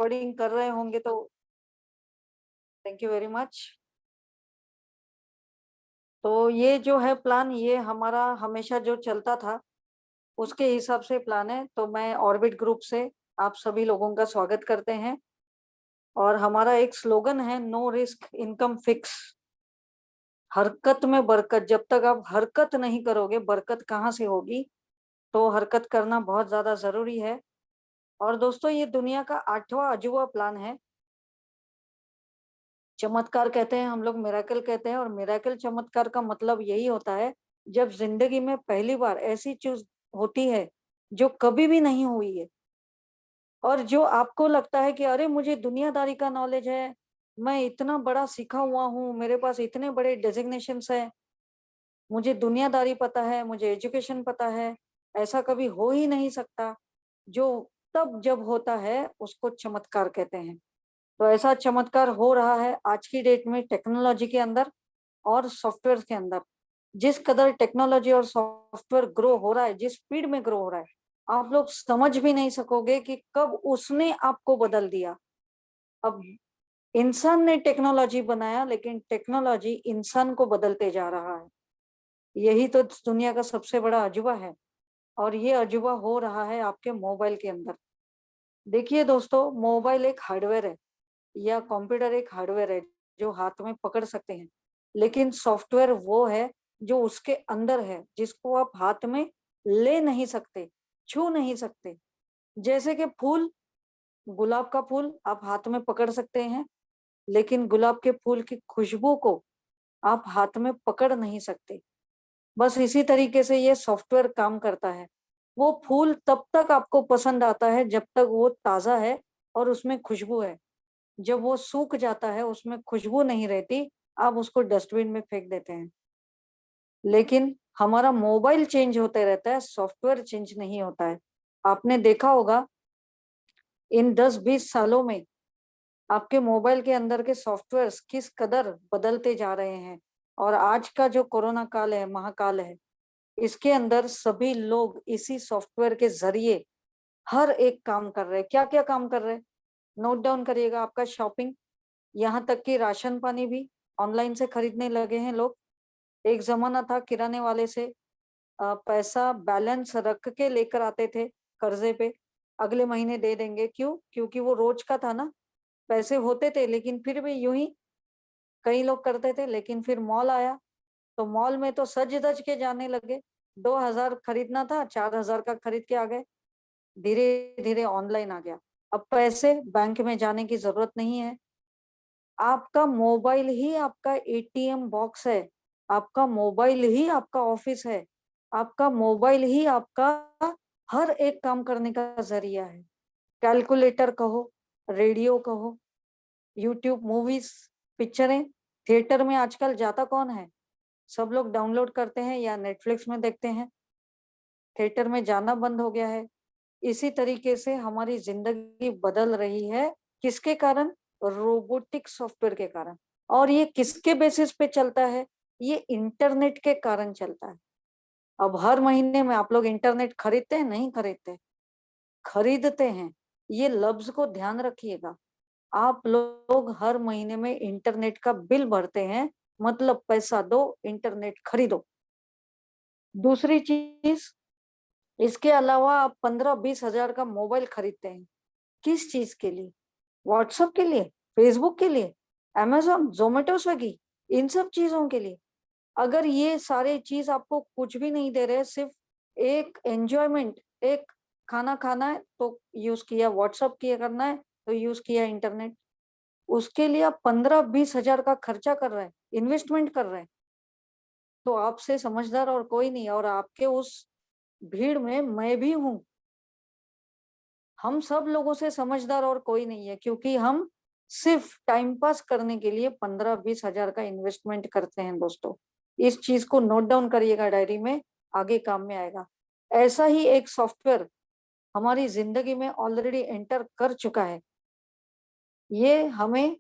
Recording कर रहे होंगे तो थैंक यू वेरी मच। तो ये जो है प्लान, ये हमारा हमेशा जो चलता था उसके हिसाब से प्लान है। तो मैं ऑर्बिट ग्रुप से आप सभी लोगों का स्वागत करते हैं। और हमारा एक स्लोगन है, नो रिस्क इनकम फिक्स। हरकत में बरकत। जब तक आप हरकत नहीं करोगे, बरकत कहाँ से होगी? तो हरकत करना बहुत ज्यादा जरूरी है। और दोस्तों, ये दुनिया का 8वां अजूबा प्लान है। चमत्कार कहते हैं हम लोग, मिराकल कहते हैं। और मिराकल चमत्कार का मतलब यही होता है जब जिंदगी में पहली बार ऐसी चीज होती है जो कभी भी नहीं हुई है, और जो आपको लगता है कि अरे मुझे दुनियादारी का नॉलेज है, मैं इतना बड़ा सीखा हुआ हूँ, मेरे पास इतने बड़े डेजिग्नेशंस है, मुझे दुनियादारी पता है, मुझे एजुकेशन पता है, ऐसा कभी हो ही नहीं सकता। जो तब जब होता है उसको चमत्कार कहते हैं। तो ऐसा चमत्कार हो रहा है आज की डेट में टेक्नोलॉजी के अंदर और सॉफ्टवेयर के अंदर। जिस कदर टेक्नोलॉजी और सॉफ्टवेयर ग्रो हो रहा है, जिस स्पीड में ग्रो हो रहा है, आप लोग समझ भी नहीं सकोगे कि कब उसने आपको बदल दिया। अब इंसान ने टेक्नोलॉजी बनाया, लेकिन टेक्नोलॉजी इंसान को बदलते जा रहा है। यही तो दुनिया का सबसे बड़ा अजूबा है। और ये अजूबा हो रहा है आपके मोबाइल के अंदर। देखिए दोस्तों, मोबाइल एक हार्डवेयर है या कंप्यूटर एक हार्डवेयर है जो हाथ में पकड़ सकते हैं। लेकिन सॉफ्टवेयर वो है जो उसके अंदर है, जिसको आप हाथ में ले नहीं सकते, छू नहीं सकते। जैसे कि फूल, गुलाब का फूल आप हाथ में पकड़ सकते हैं, लेकिन गुलाब के फूल की खुशबू को आप हाथ में पकड़ नहीं सकते। बस इसी तरीके से ये सॉफ्टवेयर काम करता है। वो फूल तब तक आपको पसंद आता है जब तक वो ताजा है और उसमें खुशबू है। जब वो सूख जाता है, उसमें खुशबू नहीं रहती, आप उसको डस्टबिन में फेंक देते हैं। लेकिन हमारा मोबाइल चेंज होते रहता है, सॉफ्टवेयर चेंज नहीं होता है। आपने देखा होगा इन 10-20 सालों में आपके मोबाइल के अंदर के सॉफ्टवेयर्स किस कदर बदलते जा रहे हैं। और आज का जो कोरोना काल है, महाकाल है, इसके अंदर सभी लोग इसी सॉफ्टवेयर के जरिए हर एक काम कर रहे हैं। क्या क्या काम कर रहे हैं? नोट डाउन करिएगा। आपका शॉपिंग, यहाँ तक कि राशन पानी भी ऑनलाइन से खरीदने लगे हैं लोग। एक जमाना था किराने वाले से पैसा बैलेंस रख के लेकर आते थे कर्जे पे, अगले महीने दे देंगे। क्यों? क्योंकि वो रोज का था ना, पैसे होते थे, लेकिन फिर भी यूं ही कई लोग करते थे। लेकिन फिर मॉल आया, तो मॉल में तो सज धज के जाने लगे। 2,000 खरीदना था, 4,000 का खरीद के आ गए। धीरे धीरे ऑनलाइन आ गया। अब पैसे बैंक में जाने की जरूरत नहीं है। आपका मोबाइल ही आपका एटीएम बॉक्स है, आपका मोबाइल ही आपका ऑफिस है, आपका मोबाइल ही आपका हर एक काम करने का जरिया है। कैलकुलेटर कहो, रेडियो कहो, यूट्यूब, मूवीज, पिक्चरें। थिएटर में आजकल जाता कौन है? सब लोग डाउनलोड करते हैं या नेटफ्लिक्स में देखते हैं। थिएटर में जाना बंद हो गया है। इसी तरीके से हमारी जिंदगी बदल रही है। किसके कारण? रोबोटिक सॉफ्टवेयर के कारण। और ये किसके बेसिस पे चलता है? ये इंटरनेट के कारण चलता है। अब हर महीने में आप लोग इंटरनेट खरीदते हैं? नहीं खरीदते? खरीदते हैं। ये लफ्ज को ध्यान रखिएगा। आप लोग हर महीने में इंटरनेट का बिल भरते हैं, मतलब पैसा दो, इंटरनेट खरीदो। दूसरी चीज, इसके अलावा आप 15-20 हजार का मोबाइल खरीदते हैं। किस चीज के लिए? व्हाट्सएप के लिए? फेसबुक के लिए? अमेजोन, जोमेटो, स्विगी, इन सब चीजों के लिए? अगर ये सारे चीज आपको कुछ भी नहीं दे रहे, सिर्फ एक एंजॉयमेंट, एक खाना खाना है तो यूज किया, व्हाट्सएप किया करना है तो यूज किया इंटरनेट, उसके लिए आप 15-20 हजार का खर्चा कर रहे हैं, इन्वेस्टमेंट कर रहे हैं। तो आपसे समझदार और कोई नहीं। और आपके उस भीड़ में मैं भी हूँ। हम सब लोगों से समझदार और कोई नहीं है, क्योंकि हम सिर्फ टाइम पास करने के लिए 15-20 हजार का इन्वेस्टमेंट करते हैं दोस्तों। इस चीज को नोट डाउन करिएगा डायरी में, आगे काम में आएगा। ऐसा ही एक सॉफ्टवेयर हमारी जिंदगी में ऑलरेडी एंटर कर चुका है। ये हमें,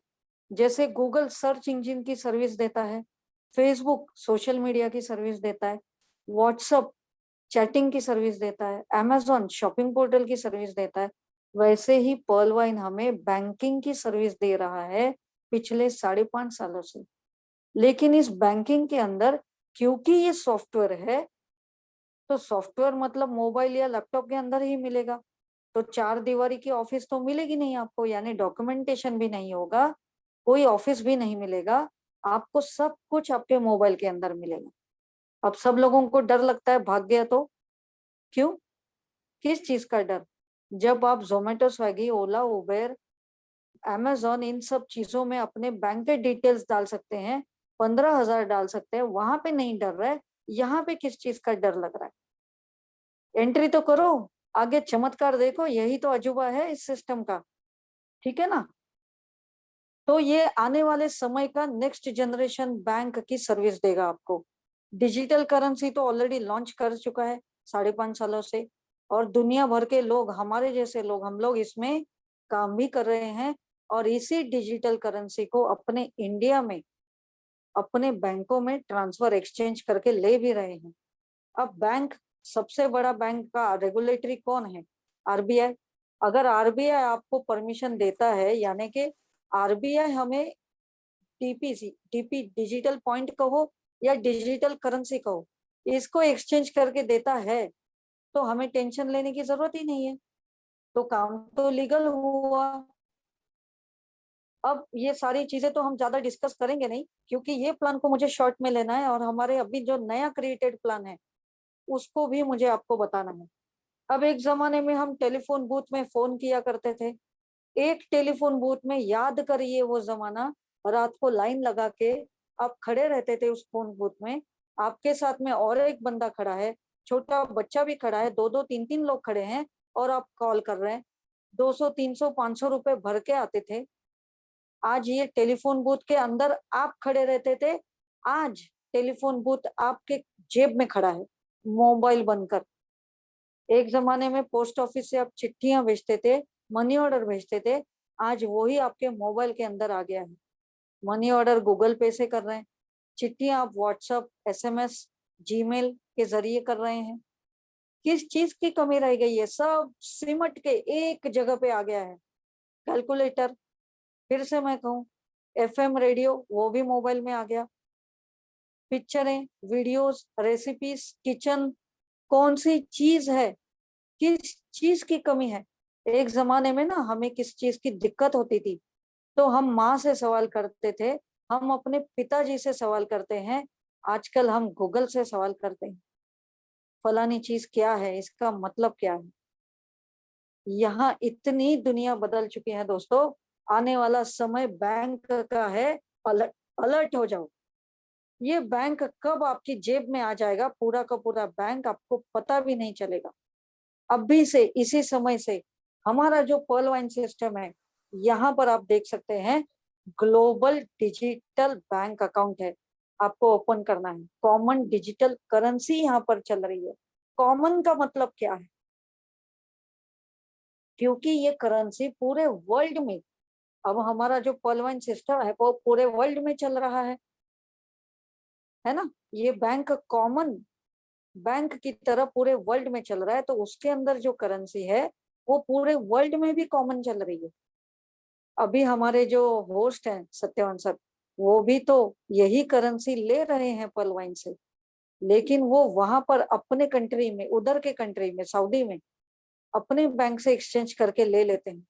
जैसे गूगल सर्च इंजन की सर्विस देता है, फेसबुक सोशल मीडिया की सर्विस देता है, व्हाट्सअप चैटिंग की सर्विस देता है, अमेजोन शॉपिंग पोर्टल की सर्विस देता है, वैसे ही पर्ल वाइन हमें बैंकिंग की सर्विस दे रहा है पिछले 5.5 सालों से। लेकिन इस बैंकिंग के अंदर, क्योंकि ये सॉफ्टवेयर है, तो सॉफ्टवेयर मतलब मोबाइल या लैपटॉप के अंदर ही मिलेगा। तो चार दीवारी की ऑफिस तो मिलेगी नहीं आपको, यानी डॉक्यूमेंटेशन भी नहीं होगा, कोई ऑफिस भी नहीं मिलेगा। आपको सब कुछ आपके मोबाइल के अंदर मिलेगा। अब सब लोगों को डर लगता है भाग गया तो। क्यों? किस चीज का डर? जब आप जोमेटो, स्विगी, ओला, उबेर, अमेज़न इन सब चीज़ों में अपने बैंक के डिटेल्स डाल सकते हैं, 15,000 डाल सकते हैं, वहाँ पे नहीं डर रहा है, यहाँ पे किस चीज़ का डर लग रहा है? एंट्री तो करो, आगे चमत्कार देखो, यही तो अजूबा है इस सिस्टम का, ठीक है ना? तो ये आने वाले समय का नेक्स्ट जनरेशन बैंक की सर्विस देगा आपको। डिजिटल करेंसी तो ऑलरेडी लॉन्च कर चुका है 5.5 सालों से, और दुनिया भर के लोग, हमारे जैसे लोग, हम लोग इसमें काम भी कर रहे हैं और इसी डिजिटल करेंसी को अपने इंडिया में, अपने बैंकों में ट्रांसफर एक्सचेंज करके ले भी रहे हैं। अब बैंक, सबसे बड़ा बैंक का रेगुलेटरी कौन है? आरबीआई। अगर आरबीआई आपको परमिशन देता है, यानी कि आरबीआई हमें टीपीसी, टीपी डिजिटल पॉइंट कहो या डिजिटल करेंसी कहो, इसको एक्सचेंज करके देता है, तो हमें टेंशन लेने की जरूरत ही नहीं है। तो काम तो लीगल हुआ। अब ये सारी चीजें तो हम ज्यादा डिस्कस करेंगे नहीं, क्योंकि ये प्लान को मुझे शॉर्ट में लेना है, और हमारे अभी जो नया क्रिएटेड प्लान है उसको भी मुझे आपको बताना है। अब एक जमाने में हम टेलीफोन बूथ में फोन किया करते थे। एक टेलीफोन बूथ में, याद करिए वो जमाना, रात को लाइन लगा के आप खड़े रहते थे उस फोन बूथ में। आपके साथ में और एक बंदा खड़ा है, छोटा बच्चा भी खड़ा है, दो दो तीन तीन लोग खड़े हैं और आप कॉल कर रहे हैं। 200, 300, 500 रुपए भर के आते थे। आज ये टेलीफोन बूथ के अंदर आप खड़े रहते थे, आज टेलीफोन बूथ आपके जेब में खड़ा है, मोबाइल बनकर। एक जमाने में पोस्ट ऑफिस से आप चिट्ठियां भेजते थे, मनी ऑर्डर भेजते थे, आज वही आपके मोबाइल के अंदर आ गया है। मनी ऑर्डर गूगल पे से कर रहे हैं, चिट्ठियां आप व्हाट्सएप, एसएमएस, जीमेल के जरिए कर रहे हैं। किस चीज की कमी रह गई है? सब सिमट के एक जगह पे आ गया है। कैलकुलेटर, फिर से मैं कहूँ, एफएम रेडियो, वो भी मोबाइल में आ गया। पिक्चरें, वीडियोस, रेसिपीज, किचन, कौन सी चीज है? किस चीज की कमी है? एक जमाने में ना हमें किस चीज की दिक्कत होती थी, तो हम माँ से सवाल करते थे, हम अपने पिताजी से सवाल करते हैं, आजकल हम गूगल से सवाल करते हैं, फलानी चीज क्या है, इसका मतलब क्या है। यहाँ इतनी दुनिया बदल चुकी है दोस्तों। आने वाला समय बैंक का है, अलर्ट, अलर्ट हो जाओ। ये बैंक कब आपकी जेब में आ जाएगा, पूरा का पूरा बैंक, आपको पता भी नहीं चलेगा। अभी से, इसी समय से हमारा जो पर्ल वाइन सिस्टम है, यहाँ पर आप देख सकते हैं, ग्लोबल डिजिटल बैंक अकाउंट है, आपको ओपन करना है। कॉमन डिजिटल करेंसी यहाँ पर चल रही है। कॉमन का मतलब क्या है? क्योंकि ये करेंसी पूरे वर्ल्ड में, अब हमारा जो पर्ल वाइन सिस्टम है वो पूरे वर्ल्ड में चल रहा है ना। ये बैंक कॉमन बैंक की तरह पूरे वर्ल्ड में चल रहा है, तो उसके अंदर जो करेंसी है वो पूरे वर्ल्ड में भी कॉमन चल रही है। अभी हमारे जो होस्ट हैं सत्यवान सर, वो भी तो यही करेंसी ले रहे हैं पर्ल वाइन से, लेकिन वो वहां पर अपने कंट्री में, उधर के कंट्री में, सऊदी में, अपने बैंक से एक्सचेंज करके ले लेते हैं।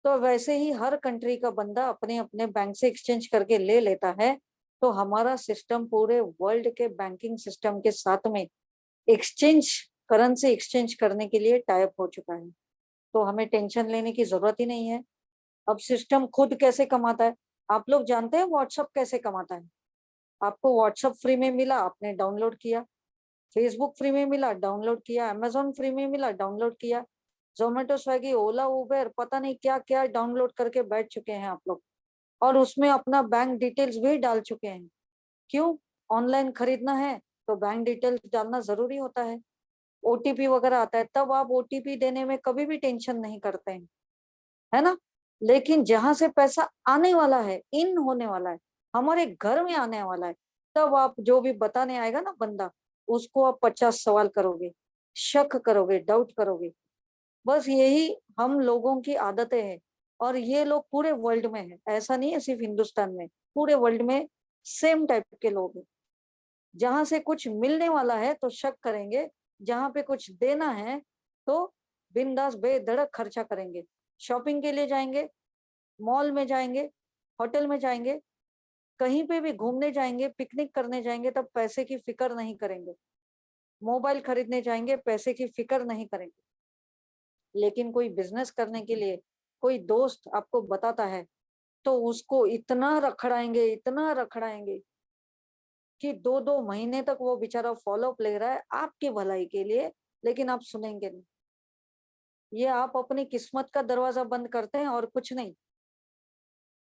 तो वैसे ही हर कंट्री का बंदा अपने अपने बैंक से एक्सचेंज करके ले लेता है। तो हमारा सिस्टम पूरे वर्ल्ड के बैंकिंग सिस्टम के साथ में एक्सचेंज, करेंसी एक्सचेंज करने के लिए टाइप हो चुका है। तो हमें टेंशन लेने की जरूरत ही नहीं है। अब सिस्टम खुद कैसे कमाता है? आप लोग जानते हैं व्हाट्सअप कैसे कमाता है? आपको व्हाट्सअप फ्री में मिला, आपने डाउनलोड किया। फेसबुक फ्री में मिला, डाउनलोड किया। अमेजोन फ्री में मिला, डाउनलोड किया। जोमेटो, स्विगी, ओला, उबेर, पता नहीं क्या क्या डाउनलोड करके बैठ चुके हैं आप लोग, और उसमें अपना बैंक डिटेल्स भी डाल चुके हैं। क्यों? ऑनलाइन खरीदना है तो बैंक डिटेल्स डालना जरूरी होता है। ओटीपी वगैरह आता है, तब आप ओटीपी देने में कभी भी टेंशन नहीं करते हैं, है ना। लेकिन जहां से पैसा आने वाला है, इन होने वाला है, हमारे घर में आने वाला है, तब आप जो भी बताने आएगा ना बंदा, उसको आप 50 सवाल करोगे, शक करोगे, डाउट करोगे। बस यही हम लोगों की आदतें हैं, और ये लोग पूरे वर्ल्ड में है, ऐसा नहीं है सिर्फ हिंदुस्तान में, पूरे वर्ल्ड में सेम टाइप के लोग हैं। जहां से कुछ मिलने वाला है तो शक करेंगे, जहां पे कुछ देना है तो बिंदास बेधड़क खर्चा करेंगे। शॉपिंग के लिए जाएंगे, मॉल में जाएंगे, होटल में जाएंगे, कहीं पे भी घूमने जाएंगे, पिकनिक करने जाएंगे, तब पैसे की फिक्र नहीं करेंगे। मोबाइल खरीदने जाएंगे, पैसे की फिक्र नहीं करेंगे। लेकिन कोई बिजनेस करने के लिए कोई दोस्त आपको बताता है, तो उसको इतना रखड़ाएंगे, इतना रखड़ाएंगे कि 2-2 महीने तक वो बेचारा फॉलोअप ले रहा है आपकी भलाई के लिए, लेकिन आप सुनेंगे नहीं। ये आप अपनी किस्मत का दरवाजा बंद करते हैं और कुछ नहीं।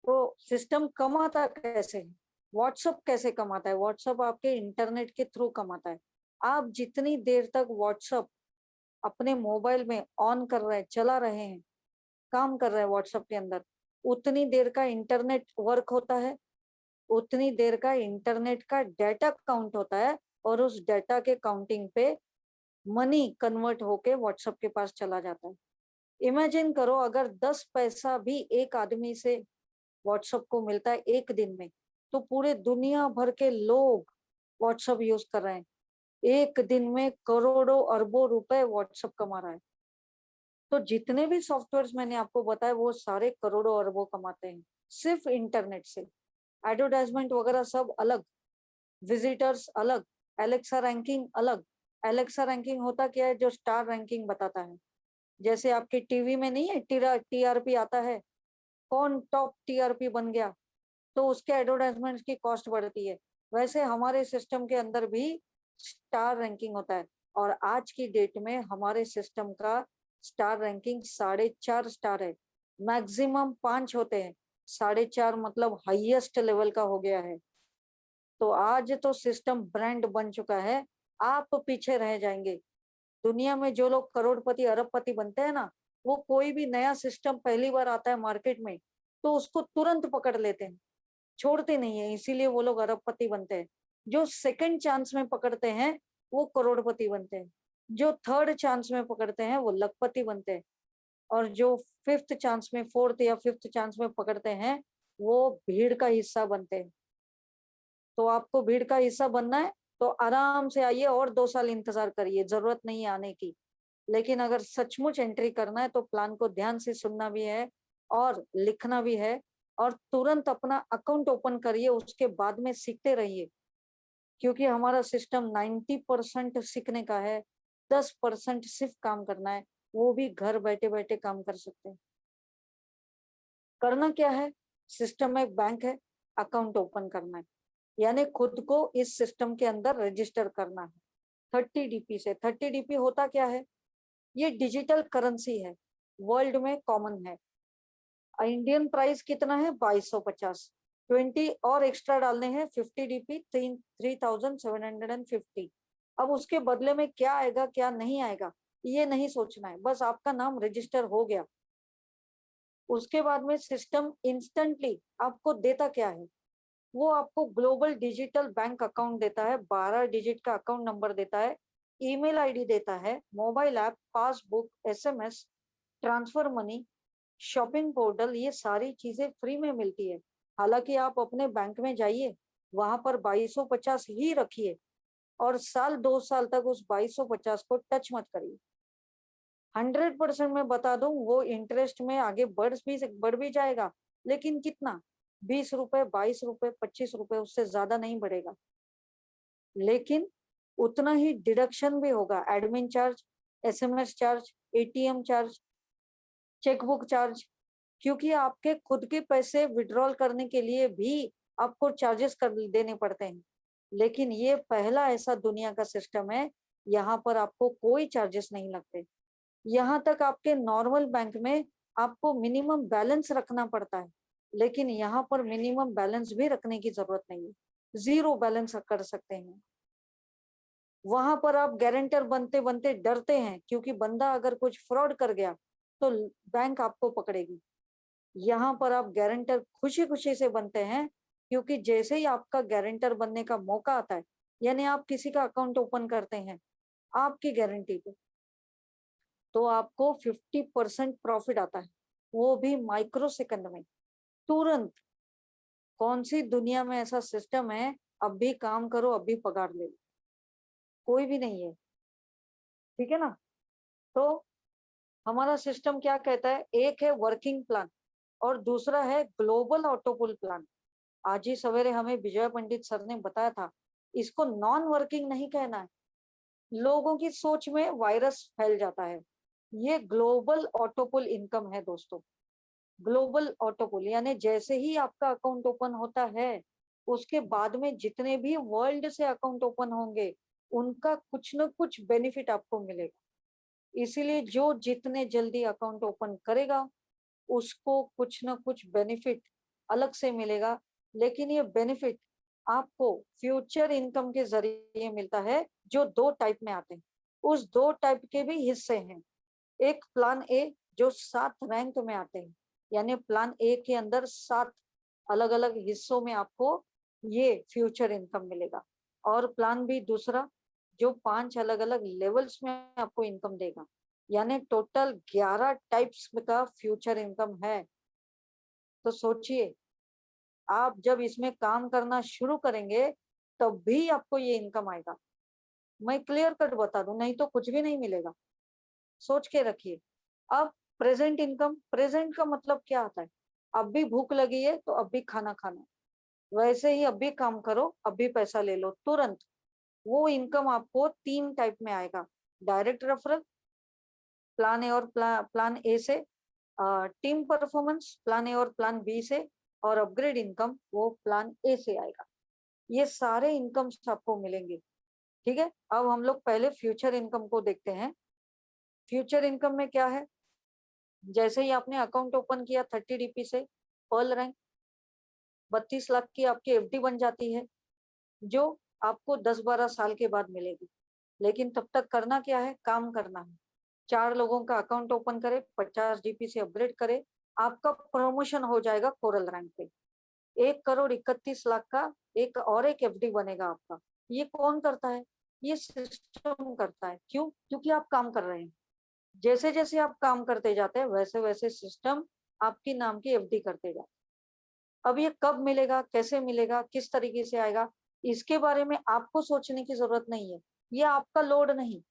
तो सिस्टम कमाता कैसे है? व्हाट्सअप कैसे कमाता है? व्हाट्सअप आपके इंटरनेट के थ्रू कमाता है। आप जितनी देर तक व्हाट्सअप अपने मोबाइल में ऑन कर रहे हैं, चला रहे हैं, काम कर रहे हैं व्हाट्सएप के अंदर, उतनी देर का इंटरनेट वर्क होता है, उतनी देर का इंटरनेट का डाटा काउंट होता है, और उस डाटा के काउंटिंग पे मनी कन्वर्ट होके व्हाट्सएप के पास चला जाता है। इमेजिन करो, अगर 10 पैसा भी एक आदमी से व्हाट्सएप को मिलता है एक दिन में, तो पूरे दुनिया भर के लोग व्हाट्सएप यूज कर रहे हैं। एक दिन में करोड़ों अरबों रुपए व्हाट्सएप कमा रहा है। तो जितने भी सॉफ्टवेयर्स मैंने आपको बताए, वो सारे करोड़ों अरबों कमाते हैं सिर्फ इंटरनेट से। एडवर्टाइजमेंट वगैरह सब अलग, विजिटर्स अलग, एलेक्सा रैंकिंग अलग। एलेक्सा रैंकिंग होता क्या है? जो स्टार रैंकिंग बताता है। जैसे आपके टीवी में नहीं है, टीआरपी आता है, कौन टॉप टीआरपी बन गया, तो उसके एडवर्टाइजमेंट की कॉस्ट बढ़ती है। वैसे हमारे सिस्टम के अंदर भी स्टार रैंकिंग होता है, और आज की डेट में हमारे सिस्टम का स्टार रैंकिंग 4.5 स्टार है। मैक्सिमम 5 होते हैं, 4.5 मतलब हाईएस्ट लेवल का हो गया है। तो आज तो सिस्टम ब्रांड बन चुका है, आप पीछे रह जाएंगे। दुनिया में जो लोग करोड़पति अरबपति बनते हैं ना, वो कोई भी नया सिस्टम पहली बार आता है मार्केट में, तो उसको तुरंत पकड़ लेते हैं, छोड़ते नहीं है, इसीलिए वो लोग अरबपति बनते हैं। जो सेकंड चांस में पकड़ते हैं वो करोड़पति बनते हैं, जो थर्ड चांस में पकड़ते हैं वो लखपति बनते हैं, और जो फिफ्थ चांस में, फोर्थ या फिफ्थ चांस में पकड़ते हैं, वो भीड़ का हिस्सा बनते हैं। तो आपको भीड़ का हिस्सा बनना है तो आराम से आइए, और 2 साल इंतजार करिए, जरूरत नहीं है आने की। लेकिन अगर सचमुच एंट्री करना है तो प्लान को ध्यान से सुनना भी है, और लिखना भी है, और तुरंत अपना अकाउंट ओपन करिए, उसके बाद में सीखते रहिए। क्योंकि हमारा सिस्टम 90% सीखने का है, 10% सिर्फ काम करना है, वो भी घर बैठे बैठे काम कर सकते हैं। करना क्या है? सिस्टम में एक बैंक है, अकाउंट ओपन करना है, यानी खुद को इस सिस्टम के अंदर रजिस्टर करना है 30 DP से। 30 DP होता क्या है? ये डिजिटल करेंसी है, वर्ल्ड में कॉमन है। इंडियन प्राइस कितना है? 2250। 20 और एक्स्ट्रा डालने हैं, 50 DP, 3750। अब उसके बदले में क्या आएगा क्या नहीं आएगा, ये नहीं सोचना है, बस आपका नाम रजिस्टर हो गया। उसके बाद में सिस्टम इंस्टेंटली आपको देता क्या है? वो आपको ग्लोबल डिजिटल बैंक अकाउंट देता है, 12 डिजिट का अकाउंट नंबर देता है, ईमेल आईडी देता है, mobile app, passbook, SMS, transfer money, shopping portal, ये सारी चीजें फ्री में मिलती है। हालांकि आप अपने बैंक में जाइए, वहां पर 2250 ही रखिए, और साल 2 साल तक उस 2250 को टच मत करिए। 100% मैं बता दूं, वो इंटरेस्ट में आगे बढ़ भी जाएगा, लेकिन कितना? 20 रुपए, 22 रुपए, 25 रुपए, उससे ज्यादा नहीं बढ़ेगा। लेकिन उतना ही डिडक्शन भी होगा, admin charge, SMS charge, ATM charge, chequebook charge. क्योंकि आपके खुद के पैसे विड्रॉल करने के लिए भी आपको चार्जेस कर देने पड़ते हैं। लेकिन ये पहला ऐसा दुनिया का सिस्टम है, यहाँ पर आपको कोई चार्जेस नहीं लगते। यहाँ तक आपके नॉर्मल बैंक में आपको मिनिमम बैलेंस रखना पड़ता है, लेकिन यहाँ पर मिनिमम बैलेंस भी रखने की जरूरत नहीं है, जीरो बैलेंस कर सकते हैं। वहां पर आप गारंटर बनते बनते डरते हैं, क्योंकि बंदा अगर कुछ फ्रॉड कर गया तो बैंक आपको पकड़ेगी। यहाँ पर आप गारंटर खुशी खुशी से बनते हैं, क्योंकि जैसे ही आपका गारंटर बनने का मौका आता है, यानी आप किसी का अकाउंट ओपन करते हैं, आपकी गारंटी पे तो आपको 50% प्रॉफिट आता है, वो भी माइक्रो सेकंड में, तुरंत। कौन सी दुनिया में ऐसा सिस्टम है, अब भी काम करो अब भी पगार ले लो? कोई भी नहीं है। ठीक है ना? तो हमारा सिस्टम क्या कहता है, एक है वर्किंग प्लान और दूसरा है ग्लोबल ऑटोपुल प्लान। आज ही सवेरे हमें विजय पंडित सर ने बताया था, इसको नॉन वर्किंग नहीं कहना है। लोगों की सोच में वायरस फैल जाता है। ये ग्लोबल ऑटोपुल इनकम है दोस्तों। ग्लोबल ऑटोपुल यानी जैसे ही आपका अकाउंट ओपन होता है, उसके बाद में जितने भी वर्ल्ड से अकाउंट ओपन होंगे, उनका कुछ न कुछ बेनिफिट आपको मिलेगा। इसीलिए जो जितने जल्दी अकाउंट ओपन करेगा, उसको कुछ न कुछ बेनिफिट अलग से मिलेगा। लेकिन ये बेनिफिट आपको फ्यूचर इनकम के जरिए मिलता है, जो दो टाइप में आते हैं। उस दो टाइप के भी हिस्से हैं। एक प्लान ए, जो 7 रैंक में आते हैं, यानी प्लान ए के अंदर 7 अलग अलग हिस्सों में आपको ये फ्यूचर इनकम मिलेगा। और प्लान बी दूसरा, जो 5 अलग अलग लेवल्स में आपको इनकम देगा, यानी टोटल 11 टाइप्स का फ्यूचर इनकम है। तो सोचिए, आप जब इसमें काम करना शुरू करेंगे, तब भी आपको ये इनकम आएगा। मैं क्लियर कट बता दूं, नहीं तो कुछ भी नहीं मिलेगा। सोच के रखिए। अब प्रेजेंट इनकम, प्रेजेंट का मतलब क्या आता है? अब भी भूख लगी है तो अब भी खाना खाना है। वैसे ही अब भी काम करो, अब भी पैसा ले लो तुरंत। वो इनकम आपको 3 टाइप में आएगा। डायरेक्ट रेफरल, प्लान ए और प्लान ए से, टीम परफॉर्मेंस प्लान ए और प्लान बी से, और अपग्रेड इनकम वो प्लान ए से आएगा। ये सारे इनकम्स आपको मिलेंगे। ठीक है, अब हम लोग पहले फ्यूचर इनकम को देखते हैं। फ्यूचर इनकम में क्या है? जैसे ही आपने अकाउंट ओपन किया 30 DP से, पर्ल रैंक 32 लाख की आपकी एफडी बन जाती है, जो आपको 10-12 साल के बाद मिलेगी। लेकिन तब तक करना क्या है? काम करना है। 4 लोगों का अकाउंट ओपन करे, 50 DP से अपग्रेड करे, आपका प्रमोशन हो जाएगा कोरल रैंक पे। 1 करोड़ 31 लाख का एक एफडी बनेगा आपका। ये कौन करता है? ये सिस्टम करता है। क्यों? क्योंकि आप काम कर रहे हैं। जैसे जैसे आप काम करते जाते हैं, वैसे वैसे सिस्टम आपकी नाम की एफडी करते जाते हैं। अब ये कब मिलेगा, कैसे मिलेगा, किस तरीके से आएगा, इसके बारे में आपको सोचने की जरूरत नहीं है। ये आपका लोड नहीं,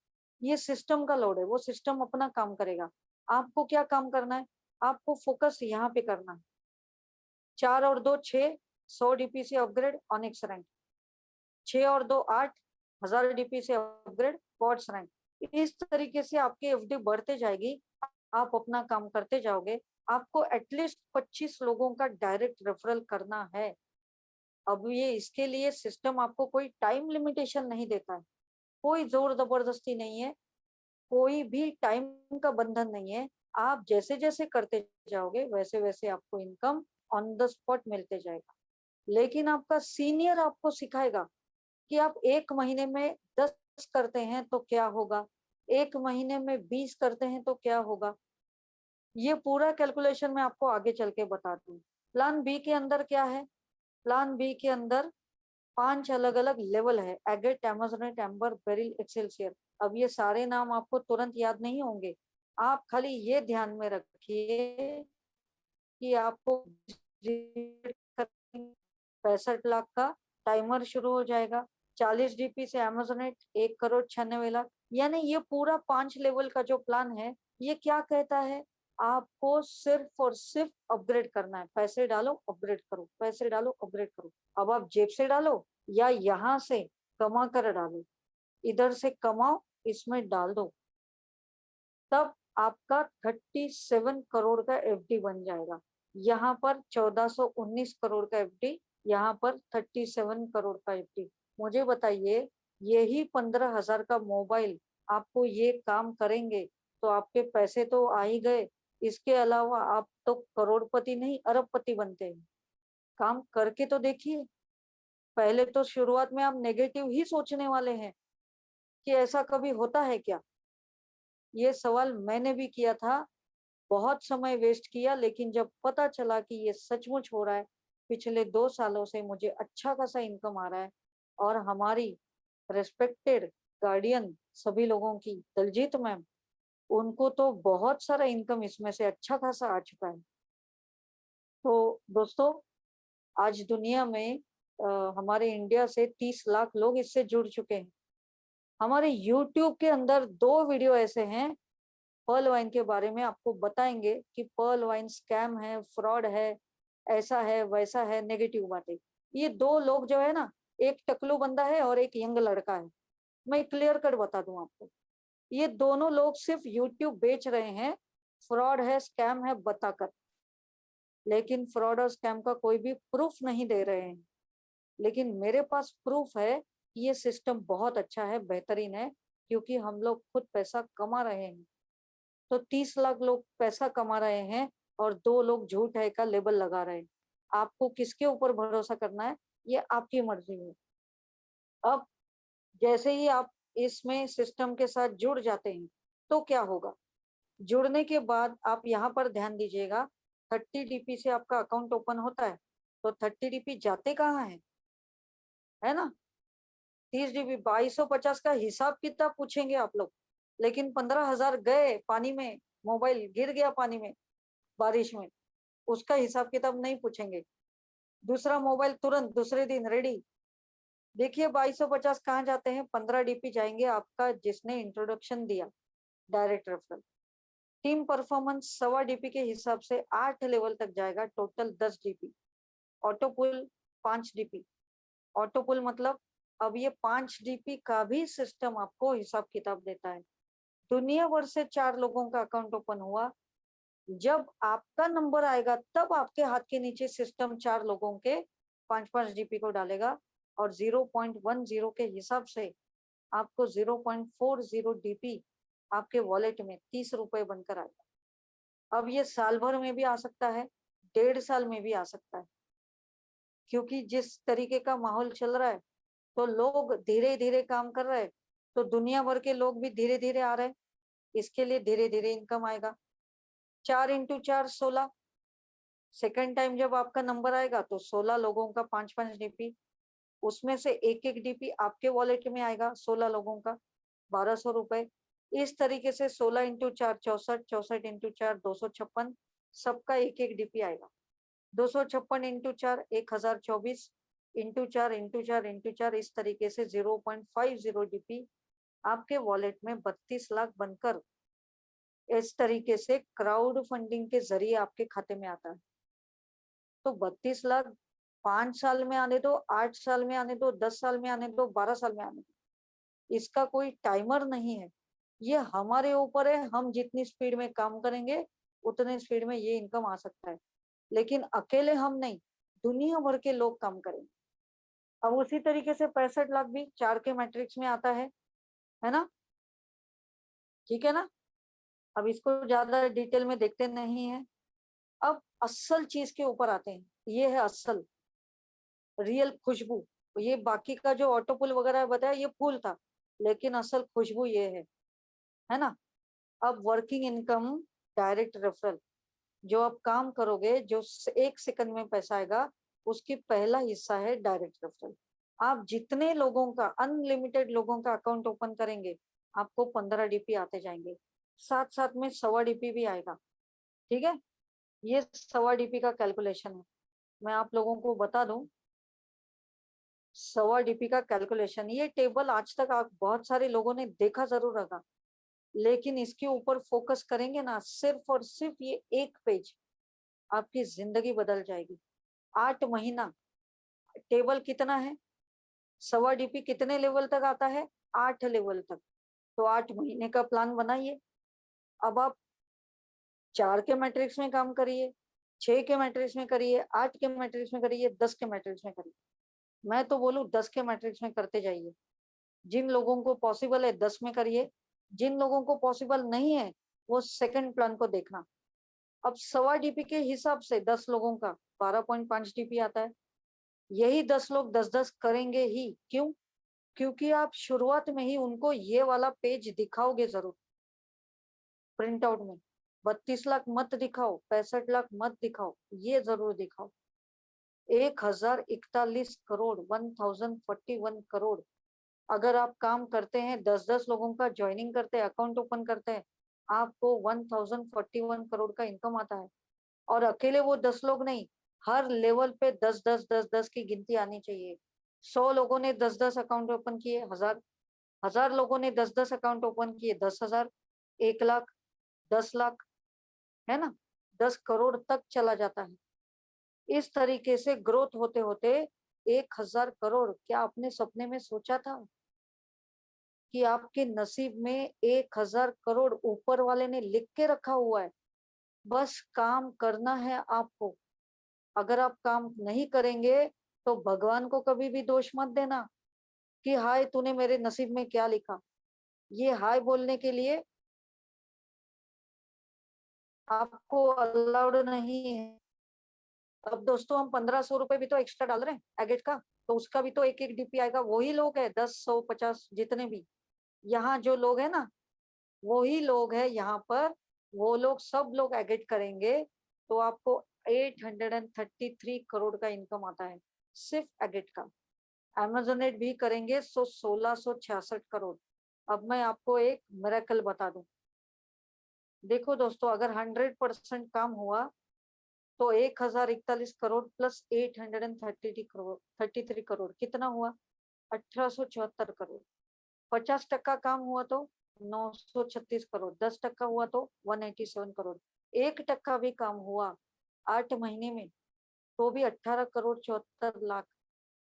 ये सिस्टम का लोड है। वो सिस्टम अपना काम करेगा। आपको क्या काम करना है? आपको फोकस यहाँ पे करना है। 4 और 2 6, 100 DP से अपग्रेड ऑनिक्स रैंक। 6 और 2 8, 1000 DP से अपग्रेड क्वार्ट्स रैंक। इस तरीके से आपकी एफडी बढ़ते जाएगी। आप अपना काम करते जाओगे। आपको एटलीस्ट 25 लोगों का डायरेक्ट रेफरल करना है। अब ये इसके लिए सिस्टम आपको कोई टाइम लिमिटेशन नहीं देता है, कोई जोर जबरदस्ती नहीं है, कोई भी टाइम का बंधन नहीं है। आप जैसे जैसे करते जाओगे, वैसे वैसे आपको इनकम ऑन द स्पॉट मिलते जाएगा। लेकिन आपका सीनियर आपको सिखाएगा कि आप 1 महीने में 10 करते हैं तो क्या होगा, 1 महीने में 20 करते हैं तो क्या होगा। ये पूरा कैलकुलेशन मैं आपको आगे चल के बताती हूँ। प्लान बी के अंदर क्या है? प्लान बी के अंदर 5 अलग अलग लेवल है। Agate, amazonite, amber, beryl, excelsior. अब ये सारे नाम आपको तुरंत याद नहीं होंगे। आप खाली ये ध्यान में रखिए कि आपको 65 लाख का टाइमर शुरू हो जाएगा। 40 DP से अमेजोनेट 1 करोड़ 96 लाख। यानी ये पूरा 5 लेवल का जो प्लान है, ये क्या कहता है? आपको सिर्फ और सिर्फ अपग्रेड करना है। पैसे डालो अपग्रेड करो, पैसे डालो अपग्रेड करो। अब आप जेब से डालो या यहाँ से कमा कर डालो, इधर से कमाओ, इसमें डाल दो, तब आपका 37 करोड़ का एफडी बन जाएगा। यहाँ पर 1419 करोड़ का एफडी, यहाँ पर 37 करोड़ का एफडी। मुझे बताइए, यही 15,000 का मोबाइल आपको ये काम करेंगे तो आपके पैसे तो आ ही गए। इसके अलावा आप तो करोड़पति नहीं अरबपति बनते हैं। काम करके तो देखिए। पहले तो शुरुआत में आप नेगेटिव ही सोचने वाले हैं कि ऐसा कभी होता है क्या। ये सवाल मैंने भी किया था, बहुत समय वेस्ट किया, लेकिन जब पता चला कि ये सचमुच हो रहा है, पिछले 2 सालों से मुझे अच्छा खासा इनकम आ रहा है। और हमारी रेस्पेक्टेड गार्डियन सभी लोगों की, दलजीत मैम, उनको तो बहुत सारा इनकम इसमें से अच्छा खासा आ चुका है। तो दोस्तों, आज दुनिया में हमारे इंडिया से 30 लाख लोग इससे जुड़ चुके हैं। हमारे यूट्यूब के अंदर 2 वीडियो ऐसे हैं, पर्ल वाइन के बारे में आपको बताएँगे कि पर्ल वाइन स्कैम है, फ्रॉड है, वैसा है, नेगेटिव बातें। ये 2 लोग जो है ना, एक टकलू बंदा है और एक यंग लड़का है। मैं क्लियर कट बता दूँ आपको। ये दोनों लोग सिर्फ यूट्यूब बेच रहे हैं, फ्रॉड है, स्कैम है बताकर। लेकिन फ्रॉड और स्कैम का कोई भी प्रूफ नहीं दे रहे हैं। लेकिन मेरे पास प्रूफ है कि ये सिस्टम बहुत अच्छा है, बेहतरीन है, क्योंकि हम लोग खुद पैसा कमा रहे हैं। तो 30 लाख लोग पैसा कमा रहे हैं और 2 लोग झूठ है का लेबल लगा रहे हैं। आपको किसके ऊपर भरोसा करना है, ये आपकी मर्जी है। अब जैसे ही आप इसमें सिस्टम के साथ जुड़ जाते हैं, तो क्या होगा? जुड़ने के बाद आप यहाँ पर ध्यान दीजिएगा, 30 डीपी से आपका अकाउंट ओपन होता है, तो 30 डीपी जाते कहाँ हैं? है ना? 30 डीबी 2250 का हिसाब किताब पूछेंगे आप लोग, लेकिन 15,000 गए पानी में, मोबाइल गिर गया पानी में, बारिश में, उसका हिसाब किताब नहीं पूछेंगे। दूसरा मोबाइल तुरंत दूसरे दिन रेडी। देखिए 2250 कहाँ जाते हैं, 15 डीपी जाएंगे आपका जिसने इंट्रोडक्शन दिया, direct referral. Team performance 1.25 DP के हिसाब से 8 लेवल तक जाएगा, टोटल 10 डीपी। ऑटो पुल 5 डीपी। ऑटो पुल मतलब अब ये 5 डीपी का भी सिस्टम आपको हिसाब किताब देता है। दुनिया भर से 4 लोगों का अकाउंट ओपन हुआ, जब आपका नंबर आएगा तब आपके हाथ के नीचे सिस्टम 4 लोगों के 5-5 डीपी को डालेगा और 0.10 के हिसाब से आपको 0.40 डीपी आपके वॉलेट में 30 रुपए बनकर आएगा। अब ये साल भर में भी आ सकता है, 1.5 साल में भी आ सकता है, क्योंकि जिस तरीके का माहौल चल रहा है, तो लोग धीरे-धीरे काम कर रहे हैं, तो दुनिया भर के लोग भी धीरे-धीरे आ रहे हैं, इसके लिए धीरे-धीरे इनकम आएगा। 4 इंटू 4 16, सेकंड टाइम जब आपका नंबर आएगा तो 16 लोगों का 5-5 डीपी, उसमें से एक-एक डीपी आपके वॉलेट में आएगा, 16 लोगों का 1200 रुपए। इस तरीके से 16 इंटू 4 64, 64 इंटू 4 256, सबका एक-एक डीपी आएगा। 256 इंटू 4 1024, इंटू 4 इंटू 4 इंटू 4, इस तरीके से 0.50 डीपी आपके वॉलेट में 32 लाख बनकर इस तरीके से क्राउड फंडिंग के जरिए आपके खाते में आता है। तो 32 लाख 5 साल में आने दो, 8 साल में आने दो, 10 साल में आने दो, 12 साल में आने दो, इसका कोई टाइमर नहीं है। ये हमारे ऊपर है, हम जितनी स्पीड में काम करेंगे उतने स्पीड में ये इनकम आ सकता है। लेकिन अकेले हम नहीं, दुनिया भर के लोग काम करेंगे। अब उसी तरीके से 65 लाख भी 4 के मैट्रिक्स में आता है ना? ठीक है ना? अब इसको ज्यादा डिटेल में देखते नहीं है। अब असल चीज के ऊपर आते हैं। ये है असल, रियल खुशबू। ये बाकी का जो ऑटो पुल वगैरह बताया ये फूल था, लेकिन असल खुशबू ये है ना? अब वर्किंग इनकम, डायरेक्ट रेफरल, जो आप काम करोगे, जो 1 सेकंड में पैसा आएगा, उसकी पहला हिस्सा है डायरेक्ट रेफरल। आप जितने लोगों का, अनलिमिटेड लोगों का अकाउंट ओपन करेंगे, आपको 15 डीपी आते जाएंगे। साथ साथ में 1.25 डीपी भी आएगा। ठीक है? ये 1.25 डीपी का कैलकुलेशन है। मैं आप लोगों को बता दूं, 1.25 डीपी का कैलकुलेशन, ये टेबल आज तक आप बहुत सारे लोगों ने देखा जरूर होगा, लेकिन इसके ऊपर फोकस करेंगे ना, सिर्फ और सिर्फ ये एक पेज, आपकी जिंदगी बदल जाएगी। 8 महीना, टेबल कितना है? 1.25 डीपी कितने लेवल तक आता है? 8 लेवल तक। तो 8 महीने का प्लान बनाइए। अब आप 4 के मैट्रिक्स में काम करिए, 6 के मैट्रिक्स में करिए, 8 के मैट्रिक्स में करिए, 10 के मैट्रिक्स में करिए। मैं तो बोलूँ 10 के मैट्रिक्स में करते जाइए। जिन लोगों को पॉसिबल है 10 में करिए, जिन लोगों को पॉसिबल नहीं है वो सेकंड प्लान को देखना। अब 1.25 डीपी के हिसाब से 10 लोगों का 12.5 डीपी आता है। यही 10 लोग 10-10 करेंगे ही। क्यों? क्योंकि आप शुरुआत में ही उनको ये वाला पेज दिखाओगे जरूर, प्रिंट आउट में। 32 लाख मत दिखाओ, 65 लाख मत दिखाओ, ये जरूर दिखाओ। 1041 करोड़, 1041 करोड़। अगर आप काम करते हैं, 10-10 लोगों का ज्वाइनिंग करते हैं, अकाउंट ओपन करते हैं, आपको 1041 करोड़ का इनकम आता है। और अकेले वो 10 लोग नहीं, हर लेवल पे 10-10 की गिनती आनी चाहिए। 100 लोगों ने 10-10 अकाउंट ओपन किए, 1000 लोगों ने 10-10 अकाउंट ओपन किए, 10,000, 1 लाख, 10 लाख, है ना? 10 करोड़ तक चला जाता है। इस तरीके से ग्रोथ होते होते 1,000 करोड़, क्या आपने सपने में सोचा था कि आपके नसीब में 1,000 करोड़ ऊपर वाले ने लिख के रखा हुआ है? बस काम करना है आपको। अगर आप काम नहीं करेंगे तो भगवान को कभी भी दोष मत देना कि हाय तूने मेरे नसीब में क्या लिखा। ये हाय बोलने के लिए आपको अलाउड नहीं है। अब दोस्तों हम 1500 रुपए भी तो एक्स्ट्रा डाल रहे हैं एगेट का, तो उसका भी तो एक एक डीपी आएगा। वही लोग है 10, 100, 50 जितने भी यहाँ जो लोग है ना, वही लोग है यहाँ पर, वो लोग सब लोग एगेट करेंगे तो आपको 833 करोड़ का इनकम आता है सिर्फ एगेट का। अमेजोनेट भी करेंगे सो 1666 करोड़। अब मैं आपको एक मिरेकल बता दूं। देखो दोस्तों, अगर 100% काम हुआ तो 1041 करोड़ प्लस 833 करोड़, 33 करोड़ कितना हुआ? 1874 करोड़। 50% काम हुआ तो 936 करोड़, 10% हुआ तो 187 करोड़, 1% भी काम हुआ 8 महीने में तो भी 18 करोड़ 74 लाख।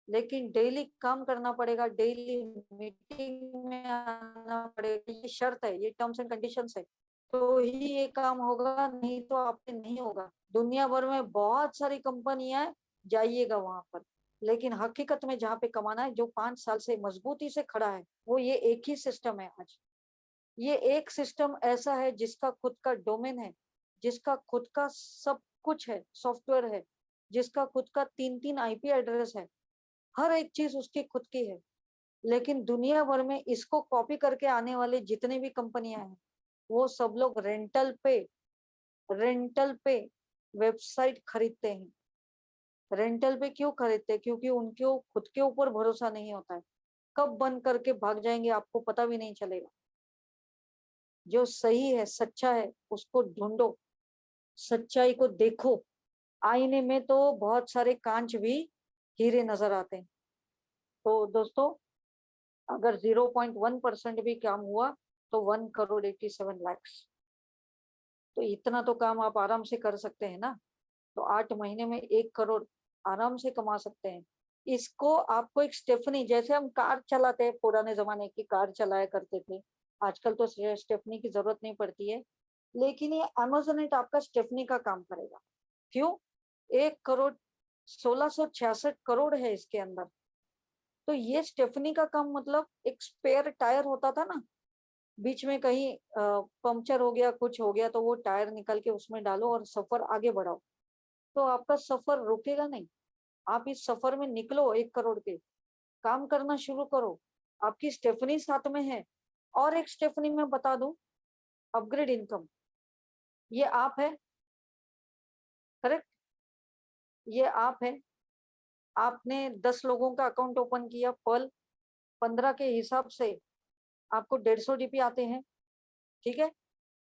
लेकिन डेली काम करना पड़ेगा, डेली मीटिंग में आना पड़ेगा, ये शर्त है, ये टर्म्स एंड कंडीशंस है। तो ही ये काम होगा, नहीं तो आपसे नहीं होगा। दुनिया भर में बहुत सारी कंपनियां हैं, जाइएगा वहां पर, लेकिन हकीकत में जहाँ पे कमाना है, जो 5 साल से मजबूती से खड़ा है, वो ये एक ही सिस्टम है आज। ये एक सिस्टम ऐसा है जिसका खुद का डोमेन है, जिसका खुद का सब कुछ है, सॉफ्टवेयर है, जिसका खुद का 3-3 आईपी एड्रेस है, हर एक चीज उसकी खुद की है। लेकिन दुनिया भर में इसको कॉपी करके आने वाले जितने भी कंपनियां हैं, वो सब लोग रेंटल पे वेबसाइट खरीदते हैं। रेंटल पे क्यों खरीदते हैं? क्योंकि उनको खुद के ऊपर भरोसा नहीं होता है, कब बंद करके भाग जाएंगे आपको पता भी नहीं चलेगा। जो सही है, सच्चा है, उसको ढूंढो, सच्चाई को देखो। आईने में तो बहुत सारे कांच भी हीरे नजर आते हैं। तो दोस्तों, अगर 0.1% भी काम हुआ तो 1,87 करोड़। तो इतना तो काम आप आराम से कर सकते हैं ना। तो 8 महीने में 1 करोड़ आराम से कमा सकते हैं। इसको आपको एक स्टेफनी, जैसे हम कार चलाते हैं, पुराने जमाने की कार चलाया करते थे, आजकल तो स्टेफनी की जरूरत नहीं पड़ती है, लेकिन ये अमेजोनेट आपका स्टेफनी का काम करेगा। क्यों? 1,1666 करोड़ है इसके अंदर। तो ये स्टेफनी का काम मतलब, एक स्पेयर टायर होता था ना, बीच में कहीं पंक्चर हो गया, कुछ हो गया, तो वो टायर निकल के उसमें डालो और सफर आगे बढ़ाओ, तो आपका सफर रुकेगा नहीं। आप इस सफर में निकलो, 1 करोड़ के काम करना शुरू करो। आपकी स्टेफनी साथ में है। और एक स्टेफनी में बता दूं, अपग्रेड इनकम, ये आप है, करेक्ट, ये आप है। आपने 10 लोगों का अकाउंट ओपन किया, पर्ल 15 के हिसाब से आपको 150 डीपी आते हैं, ठीक है।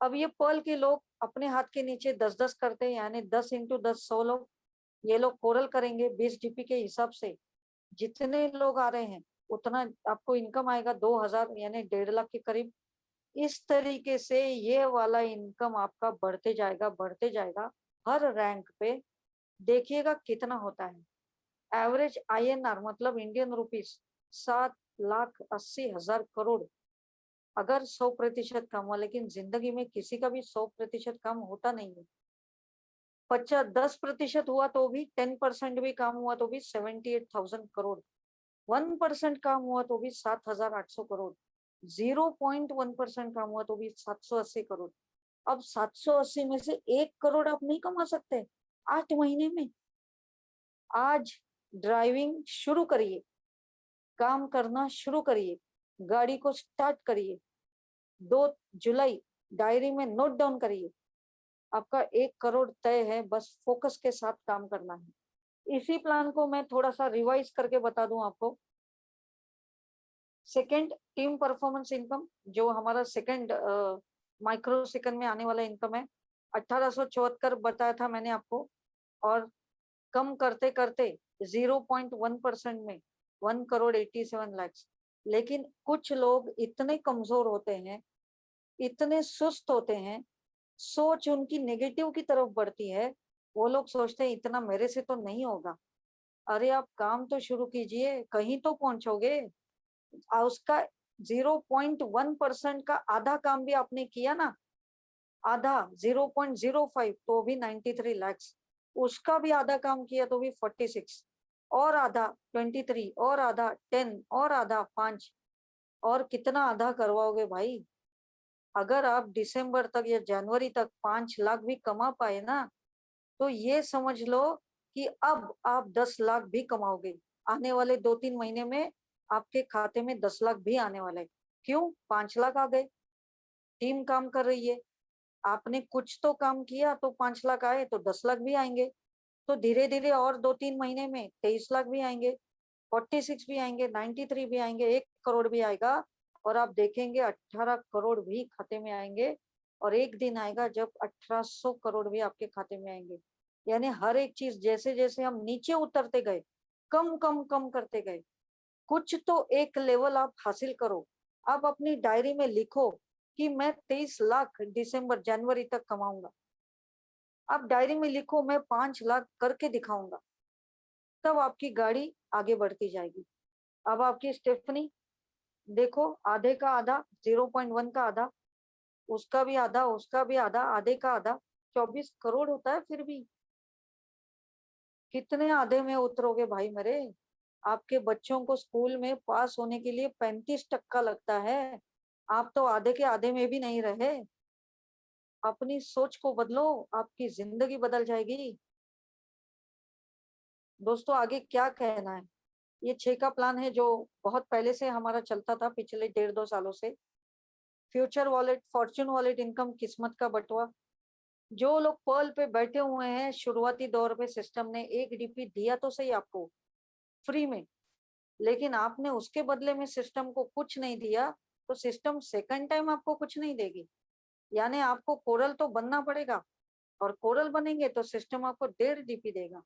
अब ये पर्ल के लोग अपने हाथ के नीचे 10-10 करते हैं, यानी 10 × 10 100 लोग, ये लोग कोरल करेंगे 20 डीपी के हिसाब से। जितने लोग आ रहे हैं उतना आपको इनकम आएगा, 2,000 यानी 1.5 लाख के करीब। इस तरीके से ये वाला इनकम आपका बढ़ते जाएगा, बढ़ते जाएगा। हर रैंक पे देखिएगा कितना होता है। एवरेज आईएनआर मतलब इंडियन रुपीस 7,80,000 करोड़। अगर 100% कम हुआ, लेकिन जिंदगी में किसी का भी 100% कम होता नहीं है। 10% हुआ तो भी, 10% भी काम हुआ तो भी 78,000 करोड़। 1% काम हुआ तो भी 7,800 करोड़। 0.1% काम हुआ तो भी 780 करोड़। अब 780 में से 1 करोड़ आप नहीं कमा सकते 8 महीने में? आज ड्राइविंग शुरू करिए, काम करना शुरू करिए, गाड़ी को स्टार्ट करिए। 2 जुलाई डायरी में नोट डाउन करिए, आपका 1 करोड़ तय है। बस फोकस के साथ काम करना है। इसी प्लान को मैं थोड़ा सा रिवाइज करके बता दूं आपको। सेकंड, टीम परफॉर्मेंस इनकम, जो हमारा सेकंड माइक्रो सेकंड में आने वाला इनकम है। 1874 बताया था मैंने आपको, और कम करते करते 0.1% में 1,87,00,000। लेकिन कुछ लोग इतने कमजोर होते हैं, इतने सुस्त होते हैं, सोच उनकी नेगेटिव की तरफ बढ़ती है। वो लोग सोचते हैं इतना मेरे से तो नहीं होगा। अरे आप काम तो शुरू कीजिए, कहीं तो पहुंचोगे। उसका 0.1% का आधा काम भी आपने किया ना, आधा 0.05, तो भी 93 लाख। उसका भी आधा काम किया तो भी 46, और आधा 23, और आधा 10, और आधा 5। और कितना आधा करवाओगे भाई? अगर आप दिसंबर तक या जनवरी तक 5 लाख भी कमा पाए ना, तो ये समझ लो कि अब आप 10 लाख भी कमाओगे। आने वाले 2-3 महीने में आपके खाते में 10 लाख भी आने वाले हैं। क्यों? 5 लाख आ गए। टीम काम कर रही है, आपने कुछ तो काम किया तो 5 लाख आए, तो 10 लाख भी आएंगे। तो धीरे धीरे और 2-3 महीने में 23 लाख भी आएंगे, 46 भी आएंगे, 93 भी आएंगे, 1 करोड़ भी आएगा। और आप देखेंगे 18 करोड़ भी खाते में आएंगे। और एक दिन आएगा जब 1800 करोड़ भी आपके खाते में आएंगे। यानी हर एक चीज जैसे जैसे हम नीचे उतरते गए, कम कम कम करते गए, कुछ तो एक लेवल आप हासिल करो। आप अपनी डायरी में लिखो कि मैं 23 लाख दिसंबर जनवरी तक कमाऊंगा। आप डायरी में लिखो मैं 5 लाख करके दिखाऊंगा। तब आपकी गाड़ी आगे बढ़ती जाएगी। अब आपकी स्टेफनी देखो, आधे का आधा, 0.1 का आधा, उसका भी आधा, उसका भी आधा, आधे का आधा, 24 करोड़ होता है। फिर भी कितने आधे में उतरोगे भाई मेरे? आपके बच्चों को स्कूल में पास होने के लिए 35% लगता है। आप तो आधे के आधे में भी नहीं रहे। अपनी सोच को बदलो, आपकी जिंदगी बदल जाएगी। दोस्तों आगे क्या कहना है? ये 6 का प्लान है जो बहुत पहले से हमारा चलता था, पिछले 1.5-2 सालों से। Future wallet, Fortune wallet, income, किस्मत का बटुआ। जो लोग पर्ल पे बैठे हुए हैं, शुरुआती दौर पे सिस्टम ने एक डीपी दिया तो सही आपको फ्री में, लेकिन आपने उसके बदले में सिस्टम को कुछ नहीं दिया, तो सिस्टम सेकंड टाइम आपको कुछ नहीं देगी। यानी आपको कोरल तो बनना पड़ेगा, और कोरल बनेंगे तो सिस्टम आपको 1.5 डीपी देगा।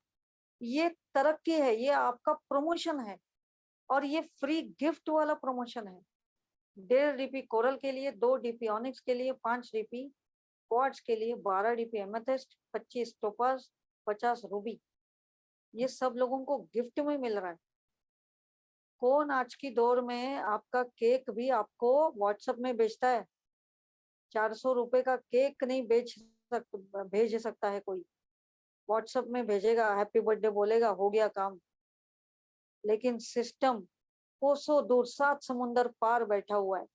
ये तरक्की है, ये आपका प्रमोशन है, और ये फ्री गिफ्ट वाला प्रमोशन है। 1.5 डीपी कोरल के लिए, 2 डीपी ऑनिक्स के लिए, 5 डीपी क्वार्ट्ज के लिए, 12 डीपी एमेथिस्ट, 25 टोपाज, 50 रूबी। ये सब लोगों को गिफ्ट में मिल रहा है। कौन आज की दौर में आपका केक भी आपको व्हाट्सएप में बेचता है? 400 रुपए का केक नहीं भेज सकता है कोई। व्हाट्सएप में भेजेगा, हैप्पी बर्थडे बोलेगा, हो गया काम। लेकिन सिस्टम कोसों दूर, 7 समुंदर पार बैठा हुआ है,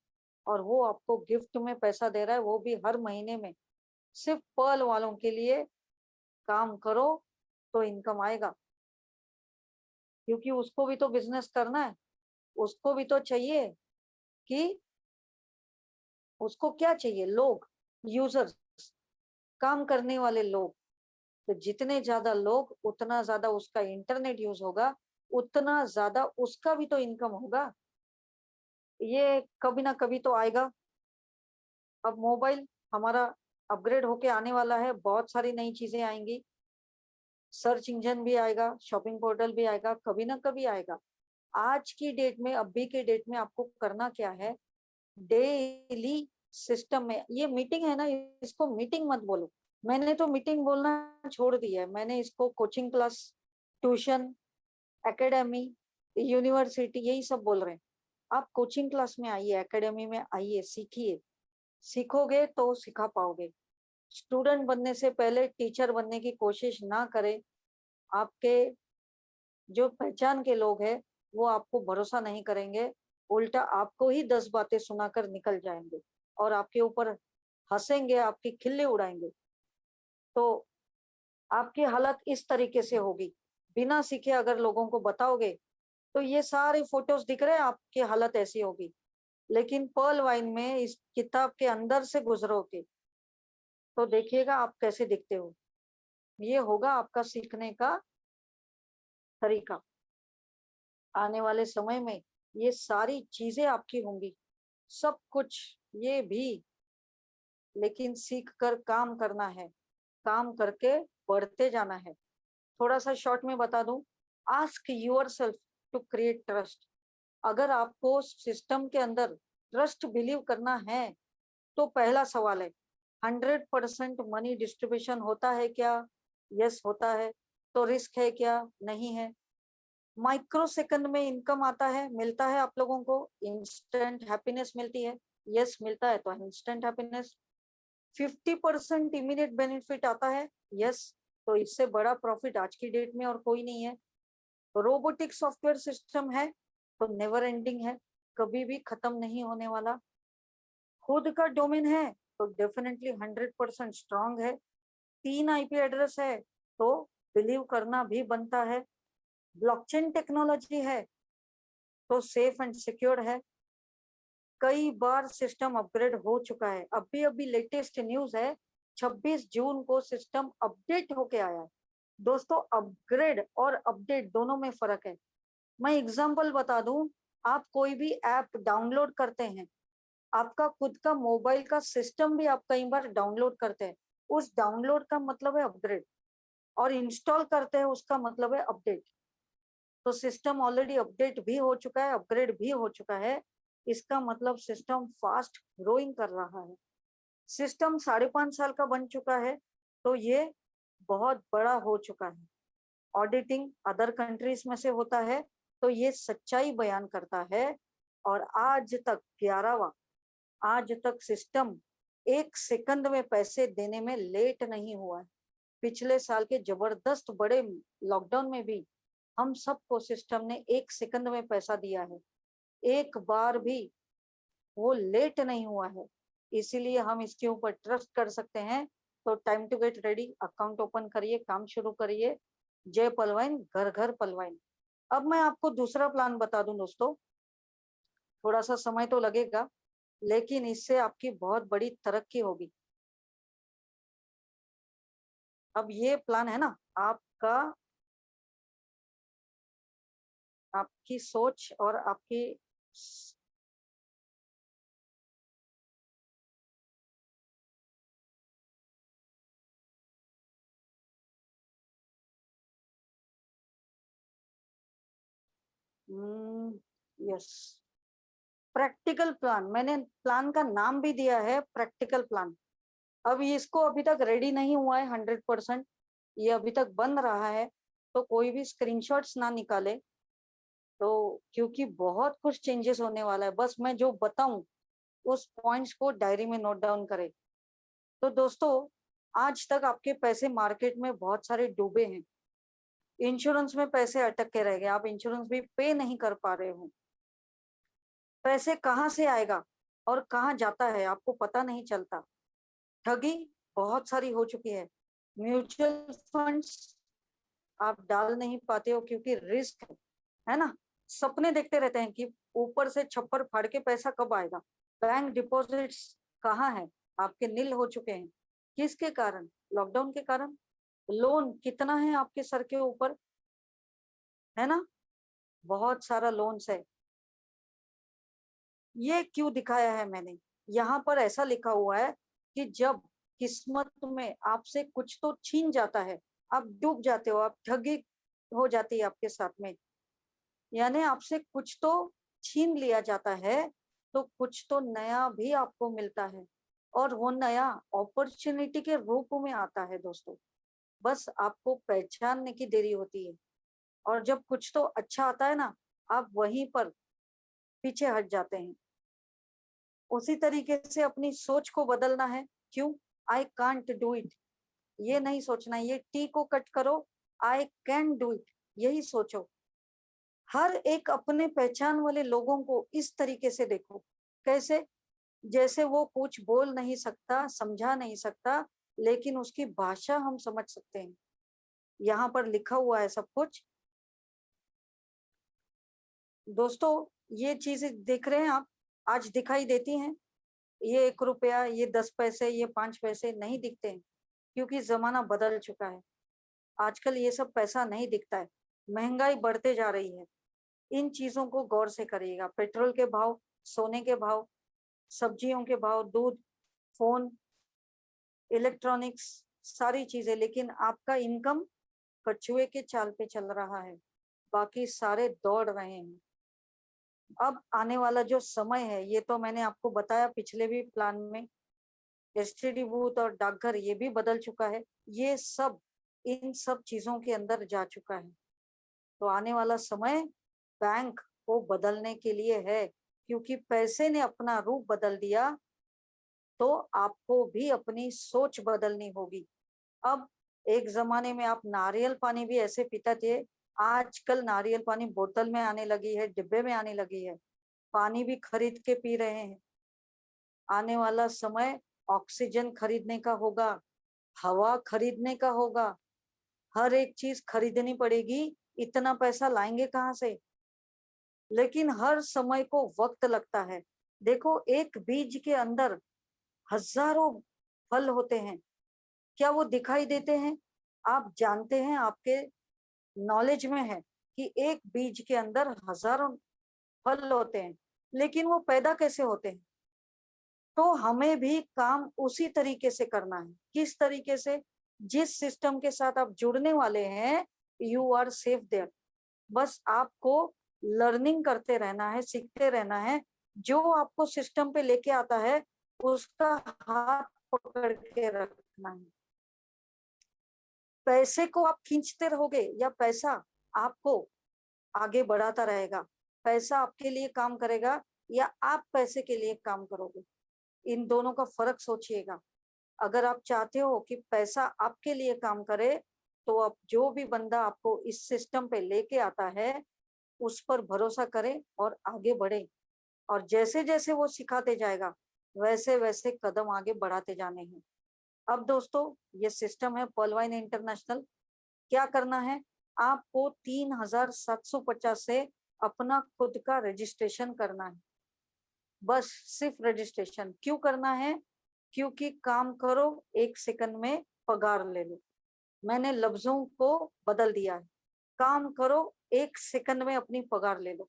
और वो आपको गिफ्ट में पैसा दे रहा है, वो भी हर महीने में। सिर्फ पर्ल वालों के लिए काम करो तो इनकम आएगा, क्योंकि उसको भी तो बिजनेस करना है। उसको भी तो चाहिए कि, उसको क्या चाहिए? लोग, यूजर्स, काम करने वाले लोग। तो जितने ज्यादा लोग, उतना ज्यादा उसका इंटरनेट यूज होगा, उतना ज्यादा उसका भी तो इनकम होगा। ये कभी ना कभी तो आएगा। अब मोबाइल हमारा अपग्रेड होके आने वाला है, बहुत सारी नई चीजें आएंगी। सर्च इंजन भी आएगा, शॉपिंग पोर्टल भी आएगा, कभी ना कभी आएगा। आज की डेट में, अभी के डेट में आपको करना क्या है? डेली सिस्टम में, ये मीटिंग है ना, इसको मीटिंग मत बोलो। मैंने तो मीटिंग बोलना छोड़ दिया है। मैंने इसको coaching class, tuition, academy, university, यही सब बोल रहे हैं। आप कोचिंग क्लास में आइए, एकेडमी में आइए, सीखिए। सीखोगे तो सिखा पाओगे। स्टूडेंट बनने से पहले टीचर बनने की कोशिश ना करें। आपके जो पहचान के लोग हैं, वो आपको भरोसा नहीं करेंगे, उल्टा आपको ही 10 बातें सुनाकर निकल जाएंगे, और आपके ऊपर हंसेंगे, आपकी खिल्ली उड़ाएंगे। तो आपकी हालत इस तरीके से होगी। बिना सीखे अगर लोगों को बताओगे, तो ये सारे फोटोज दिख रहे हैं, आपकी हालत ऐसी होगी। लेकिन पर्ल वाइन में, इस किताब के अंदर से गुजरोगे, तो देखिएगा आप कैसे दिखते हो। ये होगा आपका सीखने का तरीका। आने वाले समय में ये सारी चीजें आपकी होंगी, सब कुछ। ये भी लेकिन सीख कर काम करना है, काम करके बढ़ते जाना है। थोड़ा सा शॉर्ट में बता दूं, ask yourself to create trust. अगर आपको सिस्टम के अंदर ट्रस्ट बिलीव करना है तो पहला सवाल है, 100% मनी डिस्ट्रीब्यूशन होता है क्या? यस होता है। तो रिस्क है क्या? नहीं है। माइक्रो सेकंड में इनकम आता है, मिलता है आप लोगों को? इंस्टेंट हैप्पीनेस मिलती है? यस मिलता है। तो इंस्टेंट हैप्पीनेस। 50% इमीडिएट बेनिफिट आता है? यस। तो इससे बड़ा प्रॉफिट आज की डेट में और कोई नहीं है। रोबोटिक सॉफ्टवेयर सिस्टम है तो नेवर एंडिंग है, कभी भी खत्म नहीं होने वाला। खुद का डोमेन है तो डेफिनेटली 100% स्ट्रांग है। 3 आईपी एड्रेस है तो बिलीव करना भी बनता है। ब्लॉकचेन टेक्नोलॉजी है तो सेफ एंड सिक्योर है। कई बार सिस्टम अपग्रेड हो चुका है। अभी अभी लेटेस्ट न्यूज है, 26 जून को सिस्टम अपडेट होके आया है। दोस्तों, अपग्रेड और अपडेट दोनों में फर्क है। मैं एग्जांपल बता दूं, आप कोई भी ऐप डाउनलोड करते हैं, आपका खुद का मोबाइल का सिस्टम भी आप कई बार डाउनलोड करते हैं, उस डाउनलोड का मतलब है अपग्रेड, और इंस्टॉल करते हैं उसका मतलब है अपडेट। तो सिस्टम ऑलरेडी अपडेट भी हो चुका है, अपग्रेड भी हो चुका है, इसका मतलब सिस्टम फास्ट ग्रोइंग कर रहा है। सिस्टम 5.5 साल का बन चुका है तो ये बहुत बड़ा हो चुका है। ऑडिटिंग अदर कंट्रीज में से होता है तो ये सच्चाई बयान करता है। और आज तक सिस्टम 1 सेकंड में पैसे देने में लेट नहीं हुआ है। पिछले साल के जबरदस्त बड़े लॉकडाउन में भी हम सबको सिस्टम ने 1 सेकंड में पैसा दिया है, एक बार भी वो लेट नहीं हुआ है। इसीलिए हम इसके ऊपर ट्रस्ट कर सकते हैं। तो time to get ready, account open करिए, काम शुरू करिए। जय पलवाइन, घर घर पलवाइन। अब मैं आपको दूसरा प्लान बता दूं दोस्तों, थोड़ा सा समय तो लगेगा लेकिन इससे आपकी बहुत बड़ी तरक्की होगी। अब ये प्लान है ना, आपका, आपकी सोच और आपकी यस, प्रैक्टिकल प्लान। मैंने प्लान का नाम भी दिया है प्रैक्टिकल प्लान। अब इसको अभी तक रेडी नहीं हुआ है 100%, ये अभी तक बन रहा है। तो कोई भी स्क्रीनशॉट्स ना निकाले, तो क्योंकि बहुत कुछ चेंजेस होने वाला है। बस मैं जो बताऊं उस पॉइंट्स को डायरी में नोट डाउन करें। तो दोस्तों, आज तक आपके पैसे मार्केट में बहुत सारे डूबे हैं, इंश्योरेंस में पैसे अटक के रह गए, आप इंश्योरेंस भी पे नहीं कर पा रहे हो। पैसे कहाँ से आएगा और कहाँ जाता है आपको पता नहीं चलता। ठगी बहुत सारी हो चुकी है। म्यूचुअल फंड्स आप डाल नहीं पाते हो क्योंकि रिस्क है ना। सपने देखते रहते हैं कि ऊपर से छप्पर फाड़ के पैसा कब आएगा। बैंक डिपॉजिट्स कहाँ है, आपके नील हो चुके हैं। किसके कारण? लॉकडाउन के कारण। लोन कितना है आपके सर के ऊपर, है ना, बहुत सारा लोन्स है। ये क्यों दिखाया है मैंने, यहाँ पर ऐसा लिखा हुआ है कि जब किस्मत में आपसे कुछ तो छीन जाता है, आप डूब जाते हो, आप ठगी हो जाती है आपके साथ में, यानी आपसे कुछ तो छीन लिया जाता है तो कुछ तो नया भी आपको मिलता है, और वो नया अपॉर्चुनिटी के रूप में आता है दोस्तों। बस आपको पहचानने की देरी होती है। और जब कुछ तो अच्छा आता है ना, आप वहीं पर पीछे हट जाते हैं। उसी तरीके से अपनी सोच को बदलना है। क्यों? आई कांट डू इट, ये नहीं सोचना, ये टी को कट करो, आई कैन डू इट, यही सोचो। हर एक अपने पहचान वाले लोगों को इस तरीके से देखो। कैसे? जैसे वो कुछ बोल नहीं सकता, समझा नहीं सकता, लेकिन उसकी भाषा हम समझ सकते हैं। यहाँ पर लिखा हुआ है सब कुछ। दोस्तों, ये चीजें देख रहे हैं आप, आज दिखाई देती हैं। ये 1 रुपया, ये 10 पैसे, ये 5 पैसे नहीं दिखते हैं क्योंकि जमाना बदल चुका है। आजकल ये सब पैसा नहीं दिखता है, महंगाई बढ़ते जा रही है। इन चीजों को गौर से करिएगा। पेट्रोल के भाव, सोने के भाव, सब्जियों के भाव, दूध, फोन, इलेक्ट्रॉनिक्स, सारी चीजें, लेकिन आपका इनकम कछुए के चाल पे चल रहा है, बाकी सारे दौड़ रहे हैं। अब आने वाला जो समय है, ये तो मैंने आपको बताया पिछले भी प्लान में, एसटीडी बूथ और डाकघर ये भी बदल चुका है, ये सब इन सब चीजों के अंदर जा चुका है। तो आने वाला समय बैंक को बदलने के लिए है, क्योंकि पैसे ने अपना रूप बदल दिया, तो आपको भी अपनी सोच बदलनी होगी। अब एक जमाने में आप नारियल पानी भी ऐसे पीते थे, आजकल नारियल पानी बोतल में आने लगी है, डिब्बे में आने लगी है, पानी भी खरीद के पी रहे हैं। आने वाला समय ऑक्सीजन खरीदने का होगा, हवा खरीदने का होगा, हर एक चीज खरीदनी पड़ेगी, इतना पैसा लाएंगे कहाँ से? लेकिन हर समय को वक्त लगता है। देखो, एक बीज के अंदर हजारों फल होते हैं, क्या वो दिखाई देते हैं? आप जानते हैं, आपके नॉलेज में है कि एक बीज के अंदर हजारों फल होते हैं, लेकिन वो पैदा कैसे होते हैं? तो हमें भी काम उसी तरीके से करना है। किस तरीके से? जिस सिस्टम के साथ आप जुड़ने वाले हैं, यू आर सेफ देयर। बस आपको लर्निंग करते रहना है, सीखते रहना है। जो आपको सिस्टम पे लेके आता है, उसका हाथ पकड़ के रखना है। पैसे को आप खींचते रहोगे या पैसा आपको आगे बढ़ाता रहेगा? पैसा आपके लिए काम करेगा या आप पैसे के लिए काम करोगे? इन दोनों का फर्क सोचिएगा। अगर आप चाहते हो कि पैसा आपके लिए काम करे, तो अब जो भी बंदा आपको इस सिस्टम पे लेके आता है, उस पर भरोसा करें और आगे बढ़े। और जैसे जैसे वो सिखाते जाएगा, वैसे वैसे कदम आगे बढ़ाते जाने हैं। अब दोस्तों, ये सिस्टम है पर्लवाइन इंटरनेशनल। क्या करना है? आपको 3750 से अपना खुद का रजिस्ट्रेशन करना है। बस सिर्फ रजिस्ट्रेशन। क्यों करना है? क्योंकि काम करो, 1 सेकंड में पगार ले लो। मैंने लफ्जों को बदल दिया है। काम करो, 1 सेकंड में अपनी पगार ले लो।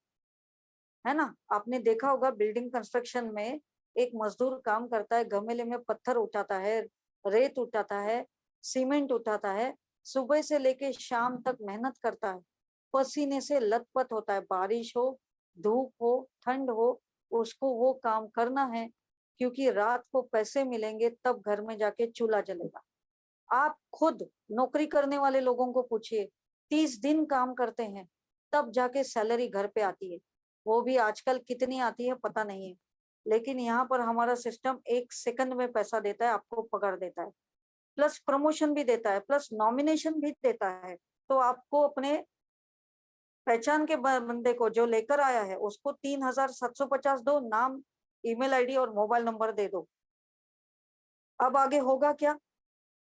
है ना? आपने देखा होगा, बिल्डिंग कंस्ट्रक्शन में एक मजदूर काम करता है, गमेले में पत्थर उठाता है, रेत उठाता है, सीमेंट उठाता है, सुबह से लेके शाम तक मेहनत करता है, पसीने से लथपथ होता है, बारिश हो, धूप हो, ठंड हो, उसको वो काम करना है, क्योंकि रात को पैसे मिलेंगे, तब घर में जाके चूल्हा जलेगा। आप खुद नौकरी करने वाले लोगों को पूछिए, 30 दिन काम करते हैं, तब जाके सैलरी घर पे आती है। वो भी आजकल कितनी आती है पता नहीं है, लेकिन यहाँ पर हमारा सिस्टम 1 सेकंड में पैसा देता है, आपको पगार देता है, प्लस प्रमोशन भी देता है, प्लस नॉमिनेशन भी देता है। तो आपको अपने पहचान के बंदे को जो लेकर आया है, उसको 3750 दो, नाम, ईमेल आईडी और मोबाइल नंबर दे दो। अब आगे होगा क्या?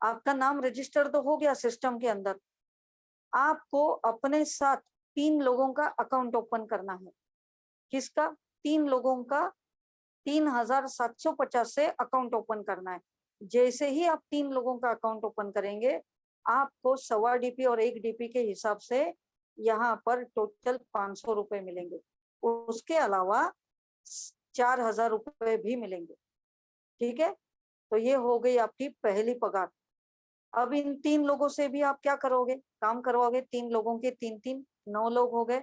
आपका नाम रजिस्टर तो हो गया सिस्टम के अंदर। आपको अपने साथ 3 लोगों का अकाउंट ओपन करना है। किसका? 3 लोगों का, 3750 से अकाउंट ओपन करना है। जैसे ही आप 3 लोगों का अकाउंट ओपन करेंगे, आपको 1.25 DP और 1 DP के हिसाब से यहाँ पर टोटल 500 रुपए मिलेंगे। उसके अलावा 4000 रुपए भी मिलेंगे। ठीक है? तो ये हो गई आपकी पहली पगार। अब इन 3 लोगों से भी आप क्या करोगे? काम करवाओगे। 3 लोगों के 3 3, 9 लोग हो गए।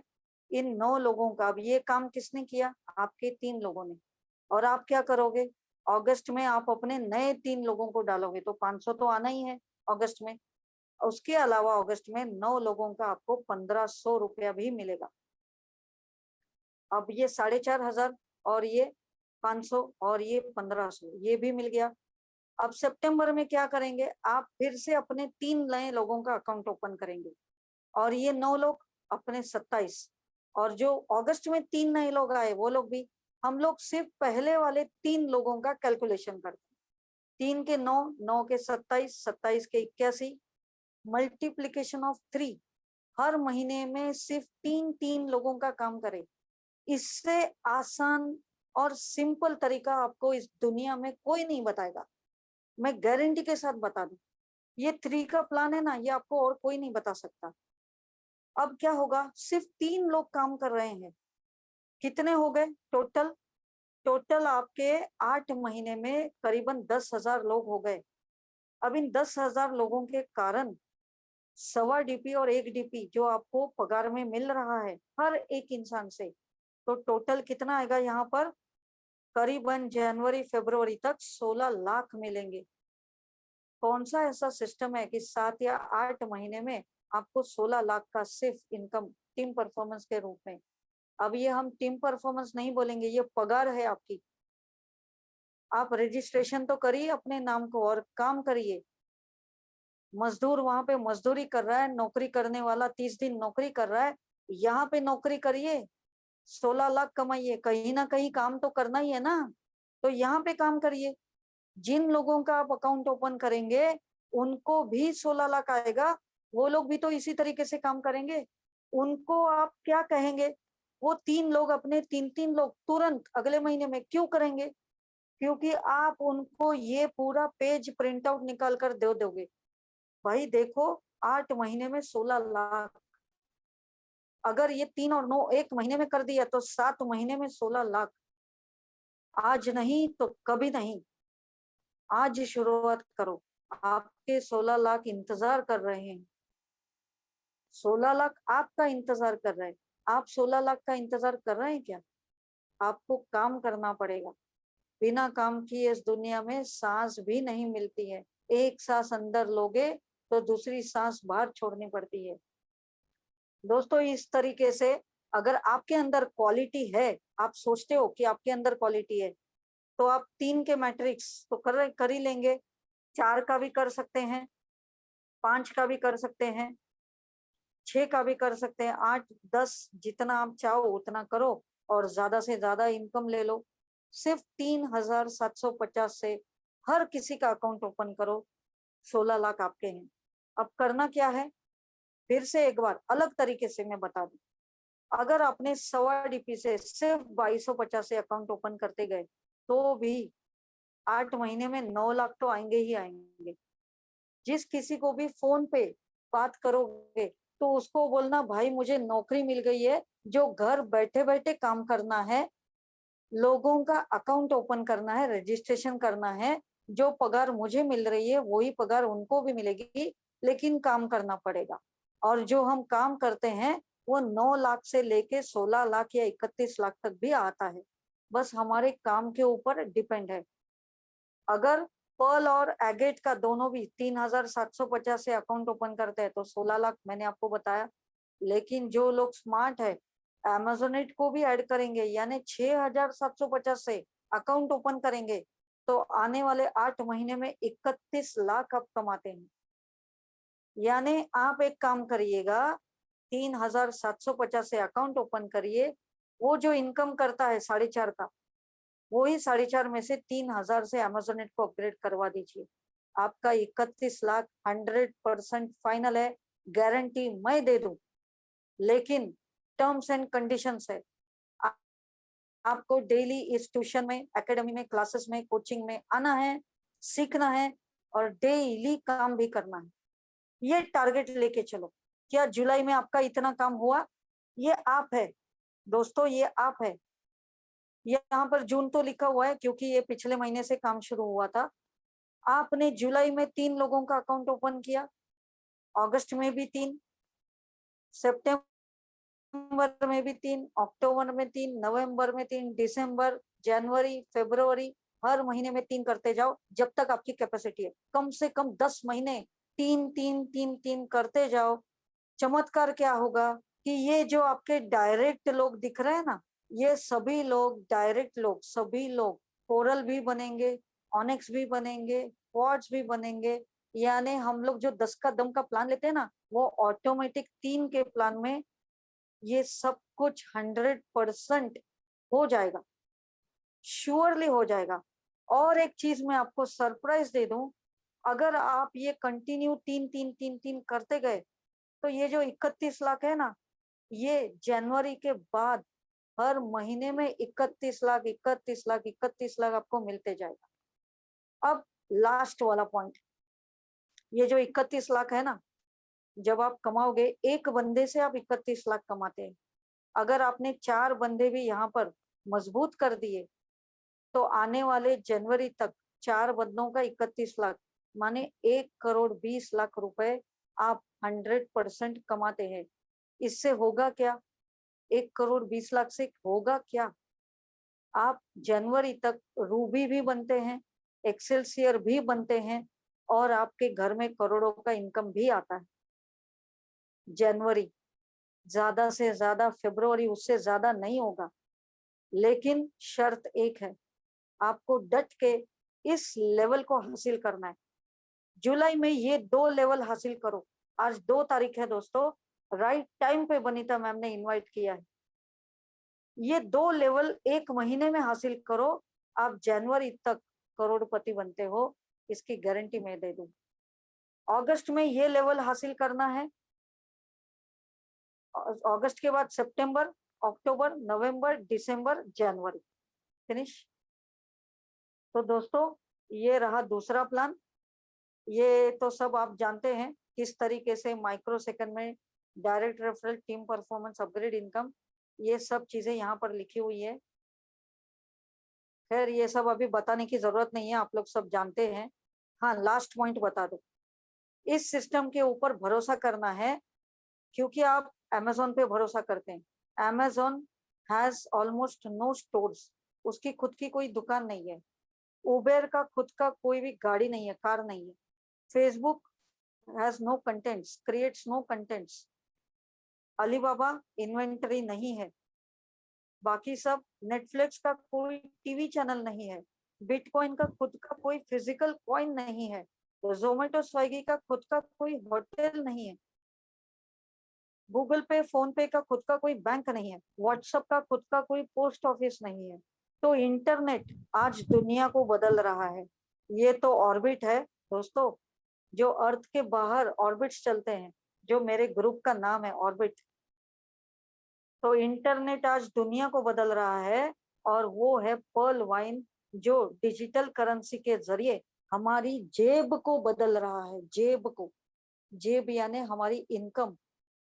इन 9 लोगों का, अब ये काम किसने किया? आपके 3 लोगों ने। और आप क्या करोगे? अगस्त में आप अपने नए 3 लोगों को डालोगे, तो 500 तो आना ही है अगस्त में। उसके अलावा अगस्त में 9 लोगों का आपको 1500 रुपया भी मिलेगा। अब ये 4500 और ये 500 और ये 1500, ये भी मिल गया। अब सितंबर में क्या करेंगे? आप फिर से अपने 3 नए लोगों का अकाउंट ओपन करेंगे, और ये 9 लोग अपने 27, और जो अगस्त में 3 नए लोग आए वो लोग भी। हम लोग सिर्फ पहले वाले 3 लोगों का कैलकुलेशन करते हैं। 3 के 9, 9 के 27, 27 के 81, मल्टीप्लीकेशन ऑफ 3। हर महीने में सिर्फ 3 3 लोगों का काम करें। इससे आसान और सिंपल तरीका आपको इस दुनिया में कोई नहीं बताएगा। मैं गारंटी के साथ बता दूं, ये 3 का प्लान है ना, ये आपको और कोई नहीं बता सकता। अब क्या होगा? सिर्फ 3 लोग काम कर रहे हैं। कितने हो गए टोटल? टोटल आपके 8 महीने में करीबन 10,000 लोग हो गए। अब इन 10,000 लोगों के कारण 1.25 DP और 1 DP जो आपको पगार में मिल रहा है हर एक इंसान से, तो टोटल कितना आएगा यहाँ पर? करीबन जनवरी फरवरी तक 16 लाख मिलेंगे। कौन सा ऐसा सिस्टम है कि 7 या 8 महीने में आपको 16 लाख का सिर्फ इनकम टीम परफॉर्मेंस के रूप में? अब ये हम टीम परफॉर्मेंस नहीं बोलेंगे, ये पगार है आपकी। आप रजिस्ट्रेशन तो करिए अपने नाम को और काम करिए। मजदूर वहां पे मजदूरी कर रहा है, नौकरी करने वाला 30 दिन नौकरी कर रहा है, यहाँ पे नौकरी करिए, 16 लाख कमाइए। कहीं ना कहीं काम तो करना ही है ना, तो यहाँ पे काम करिए। जिन लोगों का आप अकाउंट ओपन करेंगे उनको भी 16 लाख आएगा, वो लोग भी तो इसी तरीके से काम करेंगे। उनको आप क्या कहेंगे? वो 3 लोग अपने 3-3 लोग तुरंत अगले महीने में क्यों करेंगे? क्योंकि आप उनको ये पूरा पेज प्रिंट आउट निकाल कर दे दोगे, भाई देखो 8 महीने में 16 लाख। अगर ये 3 और 9 1 महीने में कर दिया तो 7 महीने में 16 लाख। आज नहीं तो कभी नहीं, आज शुरुआत करो। आपके 16 लाख इंतजार कर रहे हैं। 16 लाख आपका इंतजार कर रहे हैं। आप 16 लाख का इंतजार कर रहे हैं क्या? आपको काम करना पड़ेगा। बिना काम किए इस दुनिया में सांस भी नहीं मिलती है। एक सांस अंदर लोगे तो दूसरी सांस बाहर छोड़नी पड़ती है। दोस्तों इस तरीके से अगर आपके अंदर क्वालिटी है, आप सोचते हो कि आपके अंदर क्वालिटी है, तो आप 3 के मैट्रिक्स तो कर ही लेंगे। 4 का भी कर सकते हैं, 5 का भी कर सकते हैं, 6 का भी कर सकते हैं, 8 10 जितना आप चाहो उतना करो और ज्यादा से ज्यादा इनकम ले लो। सिर्फ 3,750 से हर किसी का अकाउंट ओपन करो, 16 लाख आपके हैं। अब करना क्या है, फिर से एक बार अलग तरीके से मैं बता दूं। अगर आपने 1.25 DP से सिर्फ 2250 से अकाउंट ओपन करते गए तो भी 8 महीने में 9 लाख तो आएंगे ही आएंगे। जिस किसी को भी फोन पे बात करोगे तो उसको बोलना भाई मुझे नौकरी मिल गई है, जो घर बैठे बैठे काम करना है, लोगों का अकाउंट ओपन करना है, रजिस्ट्रेशन करना है, जो पगार मुझे मिल रही है वही पगार उनको भी मिलेगी, लेकिन काम करना पड़ेगा। और जो हम काम करते हैं वो 9 लाख से लेके 16 लाख या 31 लाख तक भी आता है, बस हमारे काम के ऊपर डिपेंड है। अगर पर्ल और एगेट का दोनों भी 3,750 से अकाउंट ओपन करते हैं तो 16 लाख मैंने आपको बताया। लेकिन जो लोग स्मार्ट है अमेजोनेट को भी ऐड करेंगे, यानी 6,750 से अकाउंट ओपन करेंगे तो आने वाले 8 महीने में 31 लाख आप कमाते हैं। यानी आप एक काम करिएगा, 3,750 से अकाउंट ओपन करिए, वो जो इनकम करता है 4.5 का, वही 4.5 में से 3,000 से अमेजोनेट को अपग्रेड करवा दीजिए। आपका 31 लाख 100% फाइनल है, गारंटी मैं दे दूं। लेकिन टर्म्स एंड कंडीशंस है, आपको डेली इस ट्यूशन में, एकेडमी में, क्लासेस में, कोचिंग में आना है, सीखना है और डेली काम भी करना है। ये टारगेट लेके चलो। क्या जुलाई में आपका इतना काम हुआ? ये आप है दोस्तों, ये आप है। यहाँ पर जून तो लिखा हुआ है क्योंकि ये पिछले महीने से काम शुरू हुआ था। आपने जुलाई में 3 लोगों का अकाउंट ओपन किया, अगस्त में भी 3, सितंबर में भी 3, अक्टूबर में 3, नवंबर में 3, दिसंबर, जनवरी, फरवरी, हर महीने में 3 करते जाओ जब तक आपकी कैपेसिटी है। कम से कम 10 महीने 3 करते जाओ। चमत्कार क्या होगा कि ये जो आपके डायरेक्ट लोग दिख रहे हैं ना, ये सभी लोग डायरेक्ट लोग, सभी लोग कोरल भी बनेंगे, ऑनिक्स भी बनेंगे, क्वार्ट्ज भी बनेंगे। यानी हम लोग जो 10 का दम का प्लान लेते हैं ना, वो ऑटोमेटिक 3 के प्लान में ये सब कुछ 100% हो जाएगा, श्योरली हो जाएगा। और एक चीज मैं आपको सरप्राइज दे दूं, अगर आप ये कंटिन्यू 3 करते गए तो ये जो 31 लाख है ना, ये जनवरी के बाद हर महीने में 31 लाख 31 लाख 31 लाख आपको मिलते जाएगा। अब लास्ट वाला पॉइंट, ये जो 31 लाख है ना, जब आप कमाओगे, एक बंदे से आप 31 लाख कमाते हैं। अगर आपने 4 बंदे भी यहाँ पर मजबूत कर दिए तो आने वाले जनवरी तक 4 बंदों का 31 लाख, माने 1,20,00,000 रुपए आप 100% कमाते हैं। इससे होगा क्या? 1,20,00,000 से होगा क्या? आप जनवरी तक रूबी भी बनते हैं, एक्सेलसियर भी बनते हैं और आपके घर में करोड़ों का इनकम भी आता है। जनवरी, ज्यादा से ज्यादा फरवरी, उससे ज्यादा नहीं होगा। लेकिन शर्त एक है, आपको डट के इस लेवल को हासिल करना है। जुलाई में ये 2 लेवल हासिल करो। आज 2 तारीख है दोस्तों, राइट टाइम पे बनीता मैम ने इनवाइट किया है। ये 2 लेवल 1 महीने में हासिल करो, आप जनवरी तक करोड़पति बनते हो, इसकी गारंटी मैं दे दूं। अगस्त में ये लेवल हासिल करना है। अगस्त के बाद सितंबर, अक्टूबर, नवंबर, दिसंबर, जनवरी, फिनिश। तो दोस्तों ये रहा दूसरा प्लान। ये तो सब आप जानते हैं किस तरीके से माइक्रो सेकंड में direct referral, team performance, upgrade income, ये सब चीजें यहाँ पर लिखी हुई है। खैर ये सब अभी बताने की जरूरत नहीं है, आप लोग सब जानते हैं। हाँ, लास्ट पॉइंट बता दो, इस सिस्टम के ऊपर भरोसा करना है क्योंकि आप अमेजोन पे भरोसा करते हैं। Amazon has almost no stores, उसकी खुद की कोई दुकान नहीं है। उबेर का खुद का कोई भी गाड़ी नहीं है, कार नहीं है। Facebook has no contents, creates no contents. Alibaba inventory नहीं है। बाकी सब, नेटफ्लिक्स का कोई टीवी चैनल नहीं है। बिटकॉइन का खुद का कोई फिजिकल कॉइन नहीं है। जोमेटो, स्विगी का खुद का कोई होटल नहीं है। गूगल पे, फोन पे का खुद का कोई बैंक नहीं है। व्हाट्सएप का खुद का कोई पोस्ट ऑफिस नहीं है। तो इंटरनेट आज दुनिया को बदल रहा है। ये तो ऑर्बिट है दोस्तों, जो अर्थ के बाहर ऑर्बिट्स चलते हैं, जो मेरे ग्रुप का नाम है ऑर्बिट। तो इंटरनेट आज दुनिया को बदल रहा है और वो है पर्ल वाइन, जो डिजिटल करेंसी के जरिए हमारी जेब को बदल रहा है। जेब को, जेब यानी हमारी इनकम,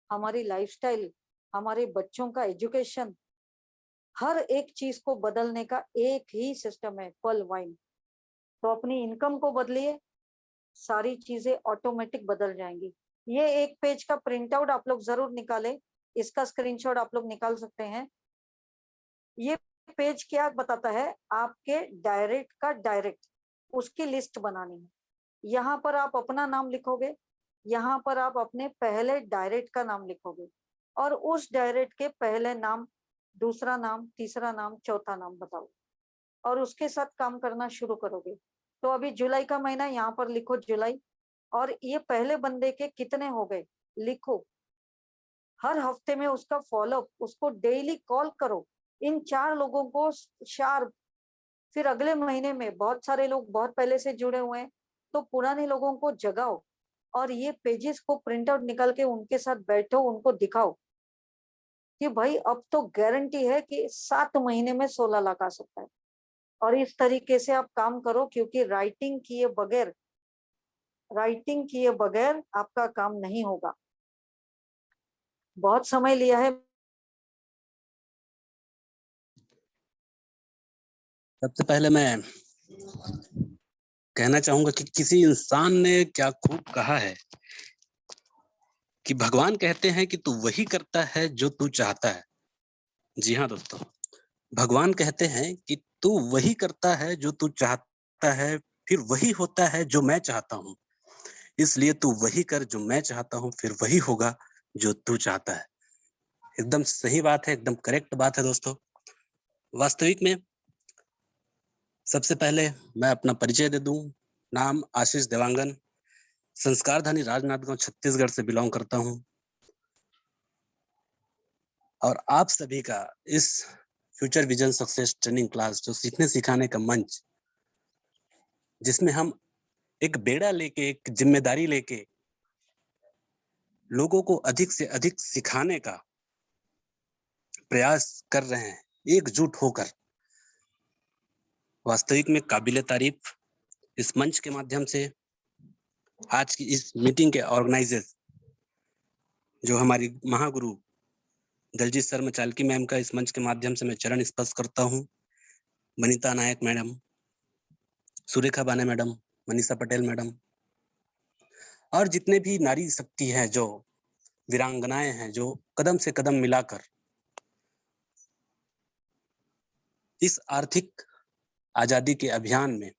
हमारी लाइफस्टाइल, हमारे बच्चों का एजुकेशन, हर एक चीज को बदलने का एक ही सिस्टम है, पर्ल वाइन। तो अपनी इनकम को बदलिए, सारी चीजें ऑटोमेटिक बदल जाएंगी। ये एक पेज का प्रिंट आउट आप लोग जरूर निकालें, इसका स्क्रीनशॉट आप लोग निकाल सकते हैं। ये पेज क्या बताता है? आपके डायरेक्ट का डायरेक्ट, उसकी लिस्ट बनानी है। यहाँ पर आप अपना नाम लिखोगे, यहाँ पर आप अपने पहले डायरेक्ट का नाम लिखोगे और उस डायरेक्ट के पहले नाम, दूसरा नाम, तीसरा नाम, चौथा नाम बताओ और उसके साथ काम करना शुरू करोगे। तो अभी जुलाई का महीना, यहाँ पर लिखो जुलाई, और ये पहले बंदे के कितने हो गए लिखो। हर हफ्ते में उसका फॉलोअप, उसको डेली कॉल करो, इन 4 लोगों को शार्प। फिर अगले महीने में बहुत सारे लोग बहुत पहले से जुड़े हुए हैं, तो पुराने लोगों को जगाओ और ये पेजेस को प्रिंट आउट निकाल के उनके साथ बैठो, उनको दिखाओ कि भाई अब तो गारंटी है कि 7 महीने में 16 लाख आ सकता है। और इस तरीके से आप काम करो, क्योंकि राइटिंग किए बगैर आपका काम नहीं होगा। बहुत समय लिया है। सबसे पहले मैं कहना चाहूंगा कि किसी इंसान ने क्या खूब कहा है कि भगवान कहते हैं कि तू वही करता है जो तू चाहता है। जी हाँ दोस्तों, भगवान कहते हैं कि तू वही करता है जो तू चाहता है, फिर वही होता है जो मैं चाहता हूँ। इसलिए तू वही कर जो मैं चाहता हूँ, फिर वही होगा जो तू चाहता है। एकदम सही बात है, एकदम करेक्ट बात है दोस्तों। वास्तविक में सबसे पहले मैं अपना परिचय दे दूं। नाम आशीष देवांगन, संस्कारधानी राजनांदगांव छत्तीसगढ़ से बिलोंग करता हूं और आप सभी का इस future vision success training class, जो सीखने सिखाने का मंच, जिसमें हम एक बेड़ा लेके, एक जिम्मेदारी लेके लोगों को अधिक से अधिक सिखाने का प्रयास कर रहे हैं, एकजुट होकर। वास्तविक में काबिले तारीफ इस मंच के माध्यम से आज की इस मीटिंग के ऑर्गेनाइजर जो हमारी महागुरु दलजीत शर्मा चालकी मैम का इस मंच के माध्यम से मैं चरण स्पर्श करता हूं। वनिता नायक मैडम, सुरेखा बाने मैडम, मनीषा पटेल मैडम, और जितने भी नारी शक्ति हैं, जो वीरांगनाएं हैं, जो कदम से कदम मिलाकर इस आर्थिक आजादी के अभियान में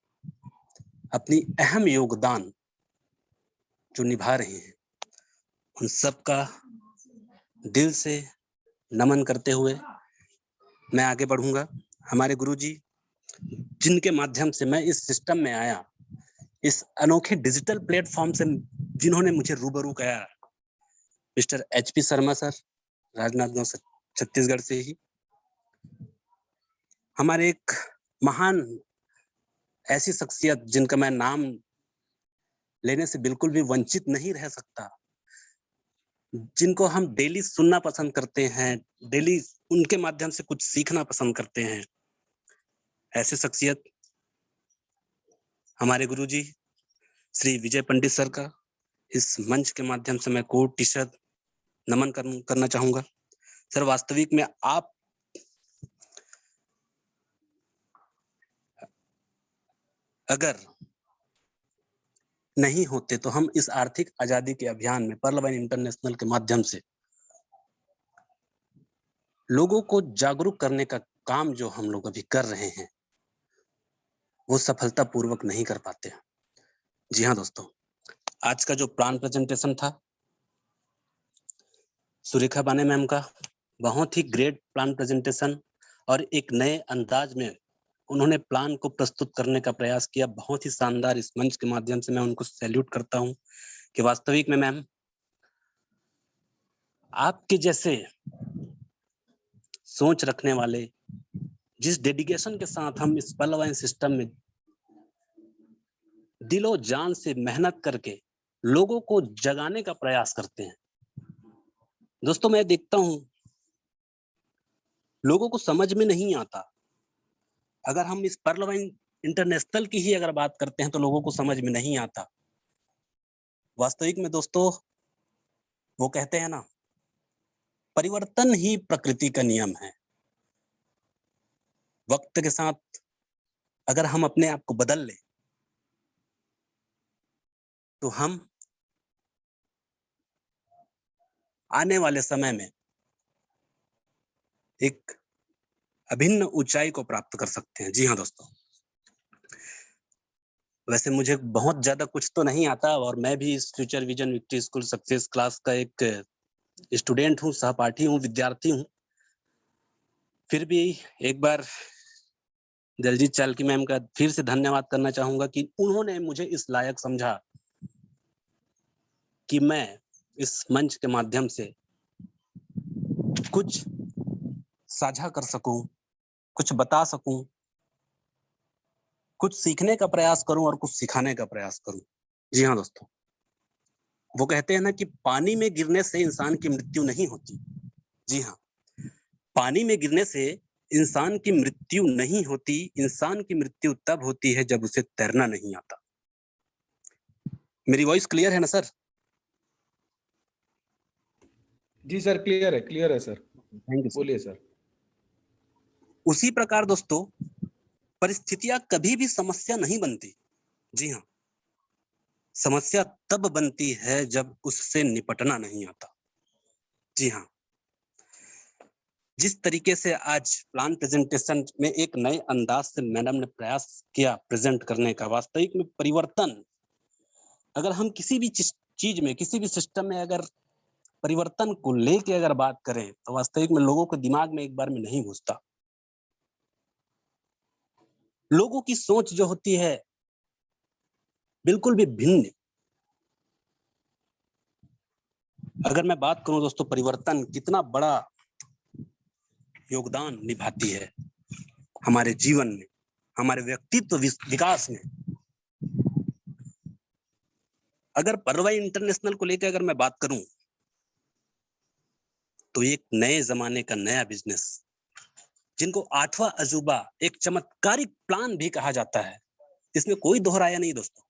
अपनी अहम योगदान जो निभा रही हैं, उन सबका दिल से नमन करते हुए मैं आगे बढ़ूंगा। हमारे गुरुजी, जिनके माध्यम से मैं इस सिस्टम में आया, इस अनोखे डिजिटल प्लेटफॉर्म से जिन्होंने मुझे रूबरू किया, mister HP Sharma sir, Rajnandgaon से, छत्तीसगढ़ से ही। हमारे एक महान ऐसी शख्सियत जिनका मैं नाम लेने से बिल्कुल भी वंचित नहीं रह सकता, जिनको हम डेली सुनना पसंद करते हैं, डेली उनके माध्यम से कुछ सीखना पसंद करते हैं, ऐसे शख्सियत हमारे गुरुजी श्री विजय पंडित सर का इस मंच के माध्यम से मैं कोटि-शत नमन करना चाहूंगा। सर, वास्तविक में आप अगर नहीं होते तो हम इस आर्थिक आजादी के अभियान में पर्ल वाइन इंटरनेशनल के माध्यम से लोगों को जागरूक करने का काम जो हम लोग अभी कर रहे हैं, वो सफलतापूर्वक नहीं कर पाते। जी हाँ दोस्तों, आज का जो प्लान प्रेजेंटेशन था सुरेखा बाने मैम का, बहुत ही ग्रेट प्लान प्रेजेंटेशन और एक नए अंदाज में उन्होंने प्लान को प्रस्तुत करने का प्रयास किया। बहुत ही शानदार। इस मंच के माध्यम से मैं उनको सैल्यूट करता हूं कि वास्तविक में मैम, आपके जैसे सोच रखने वाले, जिस डेडिकेशन के साथ हम इस पर्ल वाइन सिस्टम में दिलो जान से मेहनत करके लोगों को जगाने का प्रयास करते हैं। दोस्तों, मैं देखता हूं लोगों को समझ में नहीं आता। अगर हम इस पर्ल वाइन इंटरनेशनल की ही अगर बात करते हैं तो लोगों को समझ में नहीं आता। वास्तविक में दोस्तों, वो कहते हैं ना, परिवर्तन ही प्रकृति का नियम है। वक्त के साथ अगर हम अपने आप को बदल लें तो हम आने वाले समय में एक अभिन्न ऊंचाई को प्राप्त कर सकते हैं। जी हाँ दोस्तों, वैसे मुझे बहुत ज्यादा कुछ तो नहीं आता और मैं भी इस future vision victory school success class का एक स्टूडेंट हूँ, सहपाठी हूँ, विद्यार्थी हूँ। फिर भी एक बार दलजीत चाल्की मैम का फिर से धन्यवाद करना चाहूंगा कि उन्होंने मुझे इस लायक समझा कि मैं इस मंच के माध्यम से कुछ साझा कर सकूं, कुछ बता सकूं, कुछ सीखने का प्रयास करूं और कुछ सिखाने का प्रयास करूं। जी हाँ दोस्तों, वो कहते हैं ना कि पानी में गिरने से इंसान की मृत्यु नहीं होती। जी हाँ, पानी में गिरने से इंसान की मृत्यु नहीं होती। इंसान की मृत्यु तब होती है जब उसे तैरना नहीं आता। मेरी वॉइस क्लियर है ना सर? जी सर, क्लियर है सर। Thank you sir. बोलिए सर। उसी प्रकार दोस्तों, परिस्थितियां कभी भी समस्या नहीं बनती। जी हाँ, समस्या तब बनती है जब उससे निपटना नहीं आता। जी हाँ, जिस तरीके से आज प्लान प्रेजेंटेशन में एक नए अंदाज से मैडम ने प्रयास किया प्रेजेंट करने का, वास्तविक में परिवर्तन, अगर हम किसी भी चीज में, किसी भी सिस्टम में अगर परिवर्तन को लेके अगर बात करें तो वास्तविक में लोगों के दिमाग में एक बार में नहीं घुसता। लोगों की सोच जो होती है बिल्कुल भी भिन्न। अगर मैं बात करूं दोस्तों, परिवर्तन कितना बड़ा योगदान निभाती है हमारे जीवन में, हमारे व्यक्तित्व विकास में। अगर पर्ल वाइन इंटरनेशनल को लेकर अगर मैं बात करूं तो एक नए जमाने का नया बिजनेस, जिनको 8वां अजूबा, एक चमत्कारिक प्लान भी कहा जाता है, इसमें कोई दोहराया नहीं दोस्तों।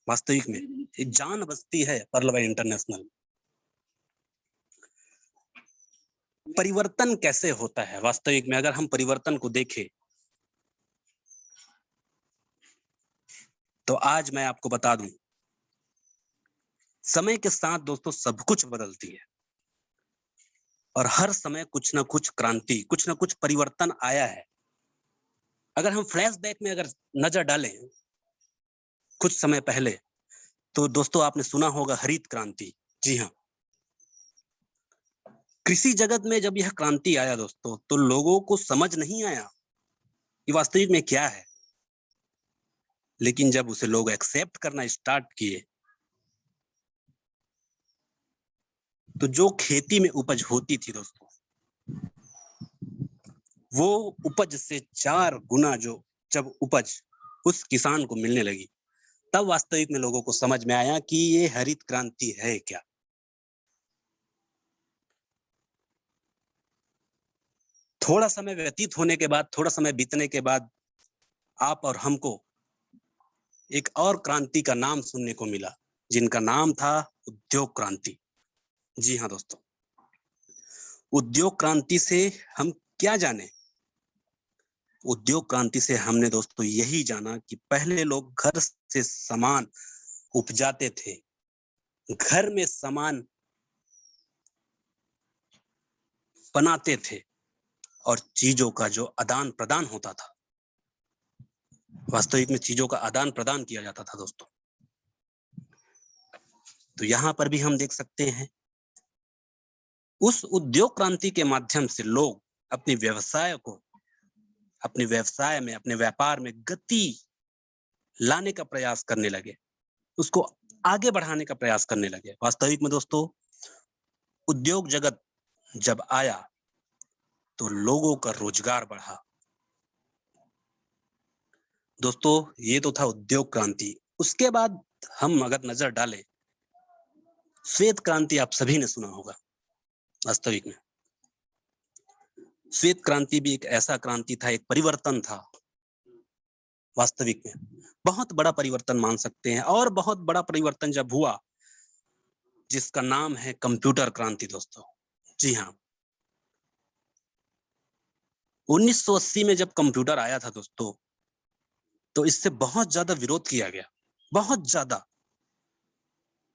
वास्तविक में एक जान बसती है पर्ल वाइन इंटरनेशनल। परिवर्तन कैसे होता है वास्तविक में, अगर हम परिवर्तन को देखें तो आज मैं आपको बता दूं समय के साथ दोस्तों सब कुछ बदलती है और हर समय कुछ ना कुछ क्रांति, कुछ ना कुछ परिवर्तन आया है। अगर हम फ्लैशबैक में अगर नजर डालें कुछ समय पहले, तो दोस्तों आपने सुना होगा हरित क्रांति। जी हाँ, कृषि जगत में जब यह क्रांति आया दोस्तों, तो लोगों को समझ नहीं आया कि वास्तविक में क्या है। लेकिन जब उसे लोग एक्सेप्ट करना स्टार्ट किए, तो जो खेती में उपज होती थी दोस्तों, वो उपज से 4 गुना जो जब उपज उस किसान को मिलने लगी, तब वास्तविक में लोगों को समझ में आया कि ये हरित क्रांति है क्या। थोड़ा समय व्यतीत होने के बाद, थोड़ा समय बीतने के बाद आप और हमको एक और क्रांति का नाम सुनने को मिला, जिनका नाम था उद्योग क्रांति। जी हाँ दोस्तों, उद्योग क्रांति से हम क्या जाने? उद्योग क्रांति से हमने दोस्तों यही जाना कि पहले लोग घर से सामान उपजाते थे, घर में सामान बनाते थे और चीजों का जो आदान प्रदान होता था, वास्तविक में चीजों का आदान प्रदान किया जाता था दोस्तों। तो यहाँ पर भी हम देख सकते हैं, उस उद्योग क्रांति के माध्यम से लोग अपने व्यवसाय को, अपने व्यवसाय में, अपने व्यापार में गति लाने का प्रयास करने लगे, उसको आगे बढ़ाने का प्रयास करने लगे। वास्तविक में दोस्तों उद्योग जगत जब आया तो लोगों का रोजगार बढ़ा। दोस्तों ये तो था उद्योग क्रांति। उसके बाद हम अगर नजर डालें, श्वेत क्रांति आप सभी ने सुना होगा। वास्तविक में श्वेत क्रांति भी एक ऐसा क्रांति था, एक परिवर्तन था। वास्तविक में बहुत बड़ा परिवर्तन मान सकते हैं, और बहुत बड़ा परिवर्तन जब हुआ, जिसका नाम है कंप्यूटर क्रांति दोस्तों। जी हाँ, 1980 में जब कंप्यूटर आया था दोस्तों, तो इससे बहुत ज्यादा विरोध किया गया, बहुत ज्यादा।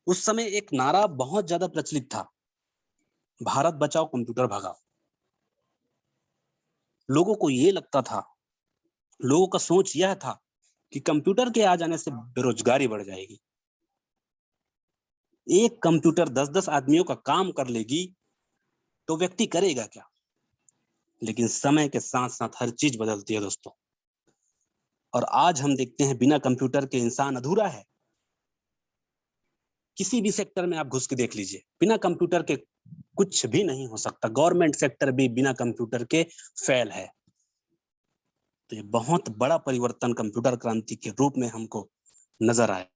उस समय एक नारा बहुत ज्यादा प्रचलित था, भारत बचाओ कंप्यूटर भगाओ। लोगों को ये लगता था, लोगों का सोच यह था कि कंप्यूटर के आ जाने से बेरोजगारी बढ़ जाएगी, एक कंप्यूटर 10-10 आदमियों का काम कर लेगी तो व्यक्ति करेगा क्या। लेकिन समय के साथ साथ हर चीज बदलती है दोस्तों, और आज हम देखते हैं बिना कंप्यूटर के इंसान अधूरा है। किसी भी सेक्टर में आप घुस के देख लीजिए, बिना कंप्यूटर के कुछ भी नहीं हो सकता। गवर्नमेंट सेक्टर भी बिना कंप्यूटर के फेल है। तो ये बहुत बड़ा परिवर्तन कंप्यूटर क्रांति के रूप में हमको नजर आया।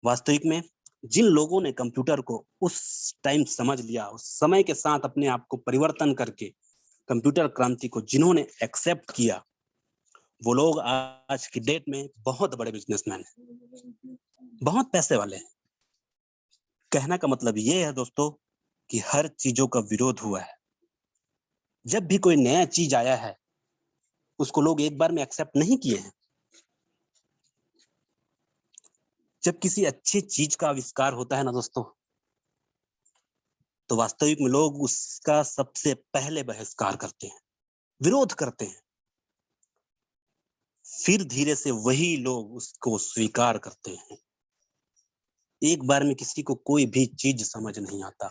वास्तविक में जिन लोगों ने कंप्यूटर को उस टाइम समझ लिया, उस समय के साथ अपने आप को परिवर्तन करके कंप्यूटर क्रांति को जिन्होंने एक्सेप्ट किया, वो लोग आज की डेट में बहुत बड़े बिजनेसमैन हैं, बहुत पैसे वाले हैं। कहने का मतलब ये है दोस्तों कि हर चीजों का विरोध हुआ है। जब भी कोई नया चीज आया है, उसको लोग एक बार में एक्सेप्ट नहीं किए हैं। जब किसी अच्छी चीज का आविष्कार होता है ना दोस्तों, तो वास्तविक में लोग उसका सबसे पहले बहिष्कार करते हैं, विरोध करते हैं। फिर धीरे से वही लोग उसको स्वीकार करते हैं। एक बार में किसी को कोई भी चीज समझ नहीं आता।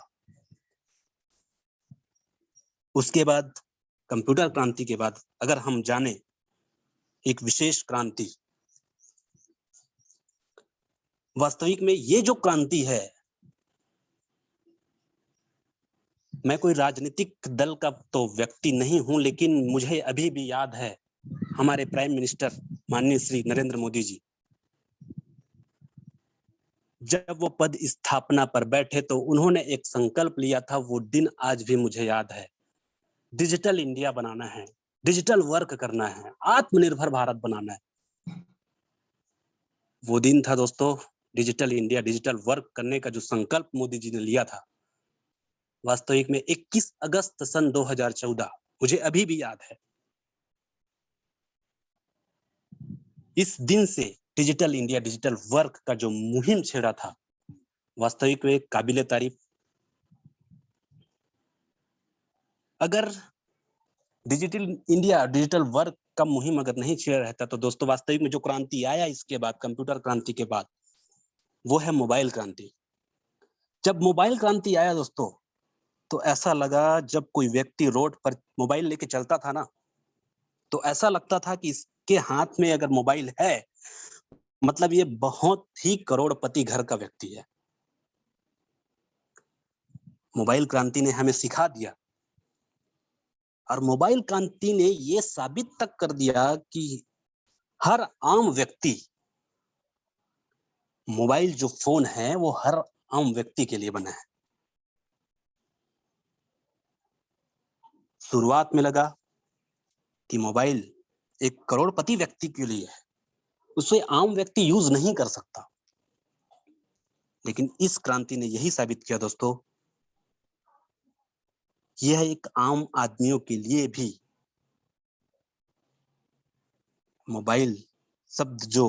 उसके बाद कंप्यूटर क्रांति के बाद अगर हम जाने एक विशेष क्रांति, वास्तविक में ये जो क्रांति है, मैं कोई राजनीतिक दल का तो व्यक्ति नहीं हूं, लेकिन मुझे अभी भी याद है हमारे प्राइम मिनिस्टर माननीय श्री नरेंद्र मोदी जी, जब वो पद स्थापना पर बैठे तो उन्होंने एक संकल्प लिया था। वो दिन आज भी मुझे याद है, डिजिटल इंडिया बनाना है, डिजिटल वर्क करना है, आत्मनिर्भर भारत बनाना है। वो दिन था दोस्तों, डिजिटल इंडिया, डिजिटल वर्क करने का जो संकल्प मोदी जी ने लिया था। वास्तविक में 21 अगस्त सन 2014 मुझे अभी भी याद है। इस दिन से डिजिटल इंडिया, डिजिटल वर्क का जो मुहिम छेड़ा था, वास्तविक में काबिले तारीफ। अगर डिजिटल इंडिया, डिजिटल वर्क का मुहिम अगर नहीं छेड़ा रहता तो दोस्तों वास्तविक में जो क्रांति आया इसके बाद, कंप्यूटर क्रांति के बाद, वो है मोबाइल क्रांति। जब मोबाइल क्रांति आया दोस्तों, तो ऐसा लगा, जब कोई व्यक्ति रोड पर मोबाइल लेके चलता था ना, तो ऐसा लगता था कि इसके हाथ में अगर मोबाइल है, मतलब ये बहुत ही करोड़पति घर का व्यक्ति है। मोबाइल क्रांति ने हमें सिखा दिया, और मोबाइल क्रांति ने ये साबित तक कर दिया कि हर आम व्यक्ति, मोबाइल जो फोन है वो हर आम व्यक्ति के लिए बना है। शुरुआत में लगा कि मोबाइल एक करोड़पति व्यक्ति के लिए है, उसे आम व्यक्ति यूज नहीं कर सकता, लेकिन इस क्रांति ने यही साबित किया दोस्तों, यह एक आम आदमियों के लिए भी मोबाइल शब्द जो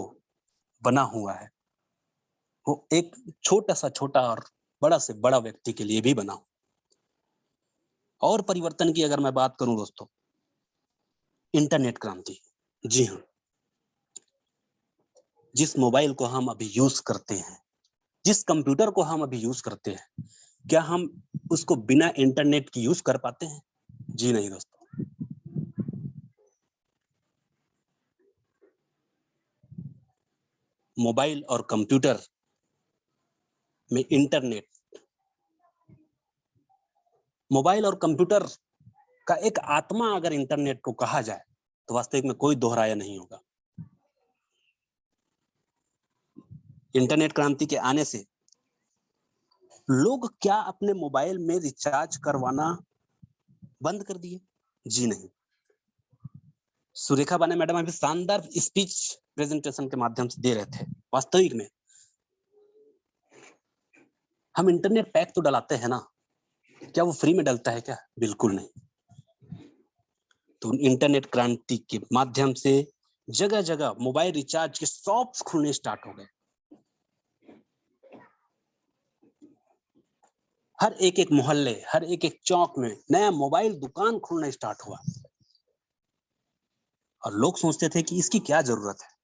बना हुआ है वो एक छोटा सा छोटा और बड़ा से बड़ा व्यक्ति के लिए भी बना हो। और परिवर्तन की अगर मैं बात करूं दोस्तों, इंटरनेट क्रांति। जी हाँ, जिस मोबाइल को हम अभी यूज करते हैं, जिस कंप्यूटर को हम अभी यूज करते हैं, क्या हम उसको बिना इंटरनेट की यूज कर पाते हैं? जी नहीं दोस्तों। मोबाइल और कंप्यूटर में इंटरनेट, मोबाइल और कंप्यूटर का एक आत्मा अगर इंटरनेट को कहा जाए तो वास्तविक में कोई दोहराया नहीं होगा। इंटरनेट क्रांति के आने से लोग क्या अपने मोबाइल में रिचार्ज करवाना बंद कर दिए? जी नहीं। सुरेखा बाने मैडम अभी शानदार स्पीच प्रेजेंटेशन के माध्यम से दे रहे थे। वास्तविक में हम इंटरनेट पैक तो डलाते हैं ना, क्या वो फ्री में डलता है क्या? बिल्कुल नहीं। तो इंटरनेट क्रांति के माध्यम से जगह जगह मोबाइल रिचार्ज के शॉप्स खुलने स्टार्ट हो गए। हर एक एक मोहल्ले, हर एक एक चौक में नया मोबाइल दुकान खुलना स्टार्ट हुआ, और लोग सोचते थे कि इसकी क्या जरूरत है।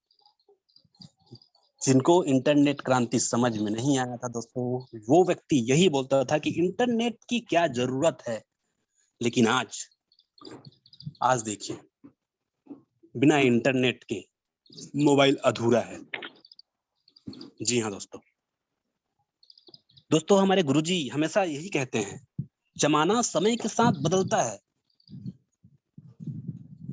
जिनको इंटरनेट क्रांति समझ में नहीं आया था दोस्तों, वो व्यक्ति यही बोलता था कि इंटरनेट की क्या जरूरत है। लेकिन आज देखिए, बिना इंटरनेट के मोबाइल अधूरा है। जी हाँ दोस्तों, हमारे गुरुजी हमेशा यही कहते हैं, जमाना समय के साथ बदलता है।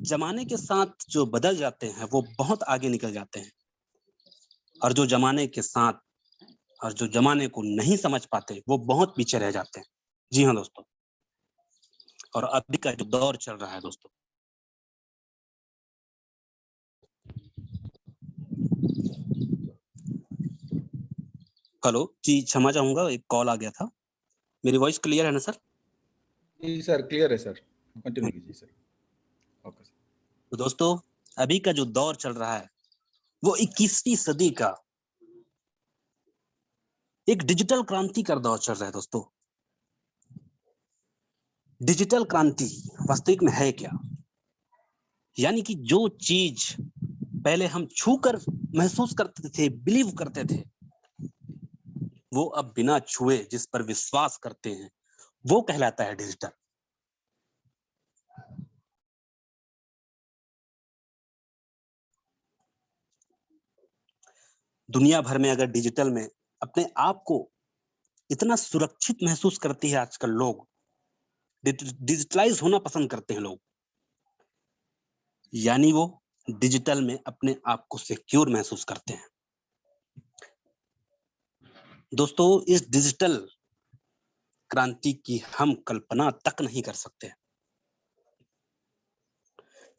जमाने के साथ जो बदल जाते हैं वो बहुत आगे निकल जाते हैं, और जो जमाने के साथ और जो जमाने को नहीं समझ पाते वो बहुत पीछे रह जाते हैं। जी हाँ दोस्तों, और अभी का जो दौर चल रहा है दोस्तों, हेलो जी, क्षमा चाहूंगा, एक कॉल आ गया था। मेरी वॉइस क्लियर है ना सर? जी सर, क्लियर है सर, कंटिन्यू कीजिए सर। Okay sir. तो दोस्तों, अभी का जो दौर चल रहा है वो 21वीं सदी का एक डिजिटल क्रांति का दौर चल रहा है दोस्तों। डिजिटल क्रांति वास्तविक में है क्या? यानी कि जो चीज पहले हम छूकर महसूस करते थे, बिलीव करते थे, वो अब बिना छुए जिस पर विश्वास करते हैं वो कहलाता है डिजिटल। दुनिया भर में अगर डिजिटल में अपने आप को इतना सुरक्षित महसूस करती है आजकल, लोग डिजिटलाइज होना पसंद करते हैं लोग, यानी वो डिजिटल में अपने आप को सिक्योर महसूस करते हैं। दोस्तों, इस डिजिटल क्रांति की हम कल्पना तक नहीं कर सकते।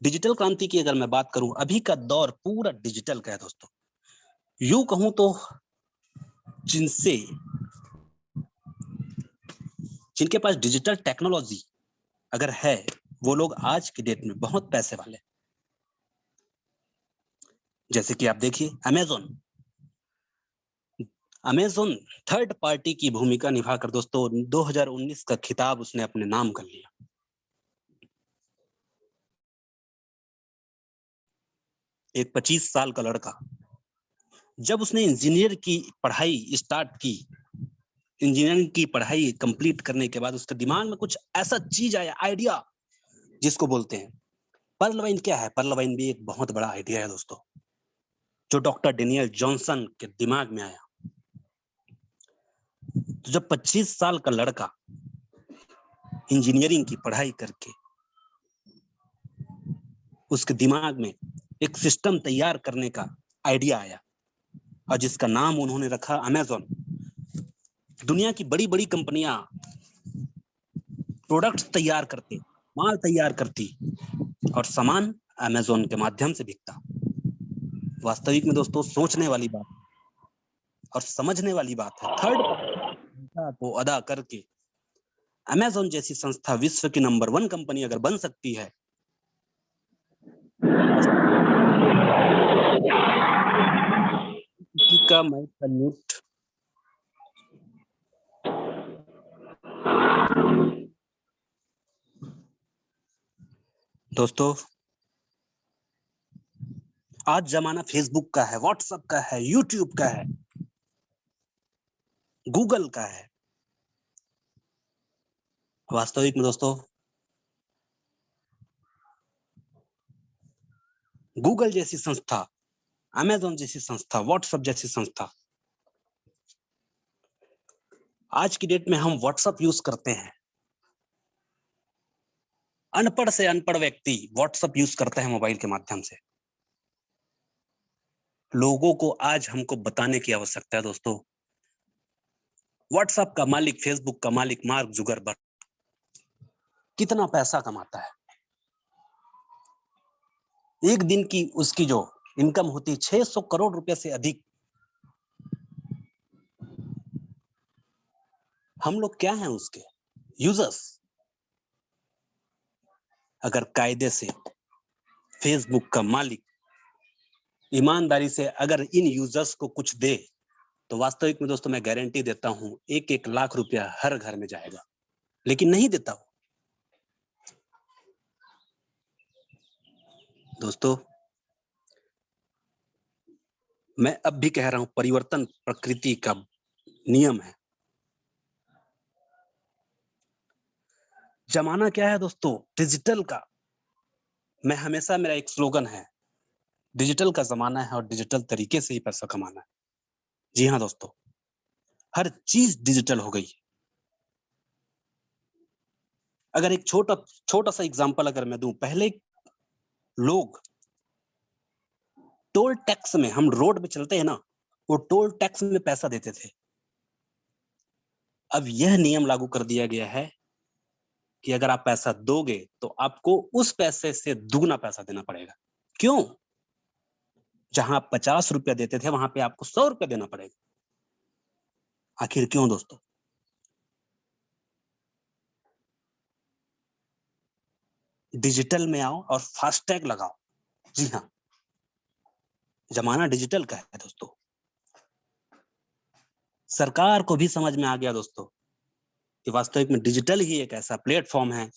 डिजिटल क्रांति की अगर मैं बात करूं, अभी का दौर पूरा डिजिटल का है दोस्तों। यूं कहूं तो जिनके पास डिजिटल टेक्नोलॉजी अगर है, वो लोग आज की डेट में बहुत पैसे वाले। जैसे कि आप देखिए अमेज़न थर्ड पार्टी की भूमिका निभाकर दोस्तों 2019 का खिताब उसने अपने नाम कर लिया। एक 25 साल का लड़का जब उसने इंजीनियर की पढ़ाई स्टार्ट की, इंजीनियरिंग की पढ़ाई कंप्लीट करने के बाद उसके दिमाग में कुछ ऐसा चीज आया, आइडिया जिसको बोलते हैं पर्ल वाइन। क्या है पर्ल वाइन? भी एक बहुत बड़ा आइडिया है दोस्तों, जो डॉक्टर डेनियल जॉनसन के दिमाग में आया। तो जब 25 साल का लड़का इंजीनियरिंग की पढ़ाई करके उसके दिमाग में एक सिस्टम तैयार करने का आइडिया आया और जिसका नाम उन्होंने रखा अमेज़न। दुनिया की बड़ी बड़ी कंपनियां प्रोडक्ट्स तैयार करती, माल तैयार करती और सामान अमेज़न के माध्यम से बिकता। वास्तविक में दोस्तों सोचने वाली बात और समझने वाली बात है। थर्ड भूमिका को अदा करके अमेज़न जैसी संस्था विश्व की नंबर 1 कंपनी अगर बन सकती है, किसी का मैं सल्यूट दोस्तों। आज जमाना फेसबुक का है, व्हाट्सएप का है, यूट्यूब का है, गूगल का है। वास्तविक में दोस्तों गूगल जैसी संस्था, अमेज़न जैसी संस्था, व्हाट्सएप जैसी संस्था, आज की डेट में हम व्हाट्सएप यूज करते हैं। अनपढ़ से अनपढ़ व्यक्ति व्हाट्सएप यूज करता है मोबाइल के माध्यम से। लोगों को आज हमको बताने की आवश्यकता है दोस्तों, व्हाट्सएप का मालिक, फेसबुक का मालिक मार्क जुकरबर्ग कितना पैसा कमाता है। एक दिन की उसकी जो इनकम होती है 600 करोड़ रुपए से अधिक। हम लोग क्या हैं उसके यूजर्स। अगर कायदे से फेसबुक का मालिक ईमानदारी से अगर इन यूजर्स को कुछ दे, तो वास्तविक में दोस्तों मैं गारंटी देता हूं 1-1 लाख रुपया हर घर में जाएगा, लेकिन नहीं देता वो। दोस्तों मैं अब भी कह रहा हूं, परिवर्तन प्रकृति का नियम है। जमाना क्या है दोस्तों? डिजिटल का। मैं हमेशा, मेरा एक स्लोगन है, डिजिटल का जमाना है और डिजिटल तरीके से ही पैसा कमाना है। जी हाँ दोस्तों, हर चीज डिजिटल हो गई। अगर एक छोटा सा एग्जांपल अगर मैं दूं, पहले लोग टोल टैक्स में, हम रोड पे चलते हैं ना, वो टोल टैक्स में पैसा देते थे। अब यह नियम लागू कर दिया गया है कि अगर आप पैसा दोगे तो आपको उस पैसे से दुगना पैसा देना पड़ेगा। क्यों? जहां आप 50 रुपया देते थे वहां पे आपको 100 रुपया देना पड़ेगा। आखिर क्यों दोस्तों? डिजिटल में आओ और फास्टैग लगाओ। जी हाँ, जमाना डिजिटल का है दोस्तों। सरकार को भी समझ में आ गया दोस्तों कि वास्तविक में डिजिटल ही एक ऐसा प्लेटफॉर्म है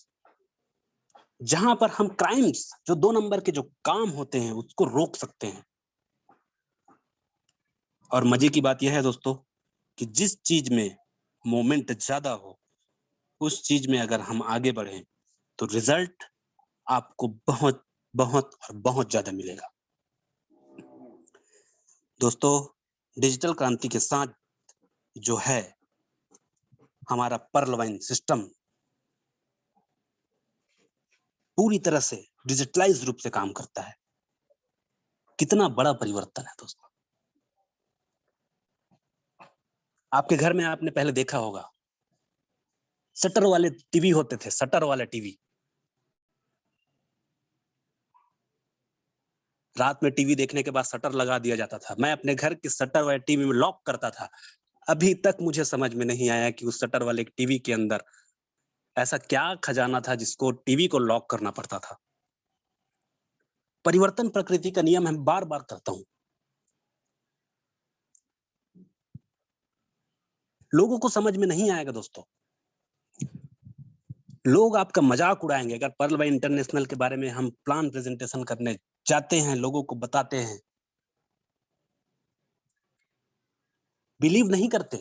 जहां पर हम क्राइम्स, जो 2 नंबर के जो काम होते हैं, उसको रोक सकते हैं। और मजे की बात यह है दोस्तों कि जिस चीज में मोमेंट ज्यादा हो, उस चीज में अगर हम आगे बढ़े तो रिजल्ट आपको बहुत बहुत और बहुत ज्यादा मिलेगा। दोस्तों डिजिटल क्रांति के साथ जो है हमारा पर्ल वाइन सिस्टम पूरी तरह से डिजिटलाइज रूप से काम करता है। कितना बड़ा परिवर्तन है दोस्तों। आपके घर में आपने पहले देखा होगा, शटर वाले टीवी होते थे, शटर वाला टीवी। रात में टीवी देखने के बाद शटर लगा दिया जाता था। मैं अपने घर के शटर वाले टीवी में लॉक करता था। अभी तक मुझे समझ में नहीं आया कि उस शटर वाले टीवी के अंदर ऐसा क्या खजाना था जिसको टीवी को लॉक करना पड़ता था। परिवर्तन प्रकृति का नियम है, बार बार कहता हूं। लोगों को समझ में नहीं आएगा दोस्तों, लोग आपका मजाक उड़ाएंगे। अगर पर्ल बाई इंटरनेशनल के बारे में हम प्लान प्रेजेंटेशन करने जाते हैं, लोगों को बताते हैं, बिलीव नहीं करते,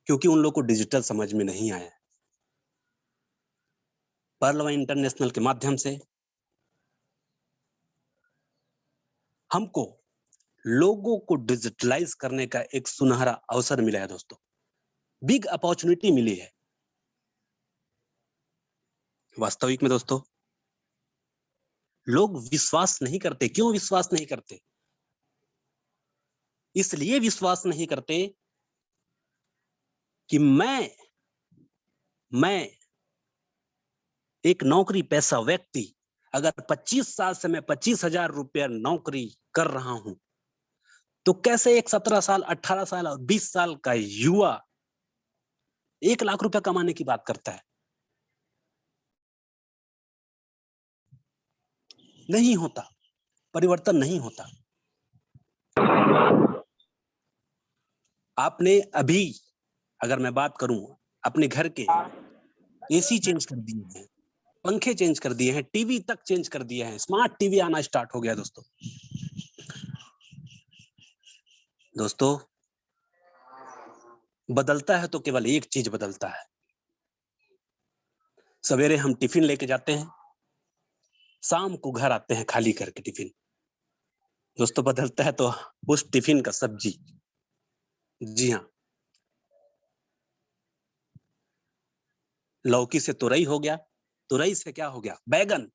क्योंकि उन लोगों को डिजिटल समझ में नहीं आया। पर्ल बाई इंटरनेशनल के माध्यम से हमको लोगों को डिजिटलाइज करने का एक सुनहरा अवसर मिला है दोस्तों, बिग अपॉर्चुनिटी मिली है। वास्तविक में दोस्तों लोग विश्वास नहीं करते। क्यों विश्वास नहीं करते? इसलिए विश्वास नहीं करते कि मैं एक नौकरी पेशा व्यक्ति अगर 25 साल से मैं 25,000 रुपया नौकरी कर रहा हूं, तो कैसे एक 17 साल, 18 साल और 20 साल का युवा 1 लाख रुपया कमाने की बात करता है? नहीं होता, परिवर्तन नहीं होता। आपने अभी, अगर मैं बात करूं, अपने घर के एसी चेंज कर दिए हैं, पंखे चेंज कर दिए हैं, टीवी तक चेंज कर दिए हैं, स्मार्ट टीवी आना स्टार्ट हो गया दोस्तों। दोस्तों बदलता है तो केवल एक चीज बदलता है। सवेरे हम टिफिन लेके जाते हैं, शाम को घर आते हैं खाली करके टिफिन। दोस्तों बदलता है तो उस टिफिन का सब्जी। जी हाँ, लौकी से तुरई हो गया, तुरई से क्या हो गया? बैगन।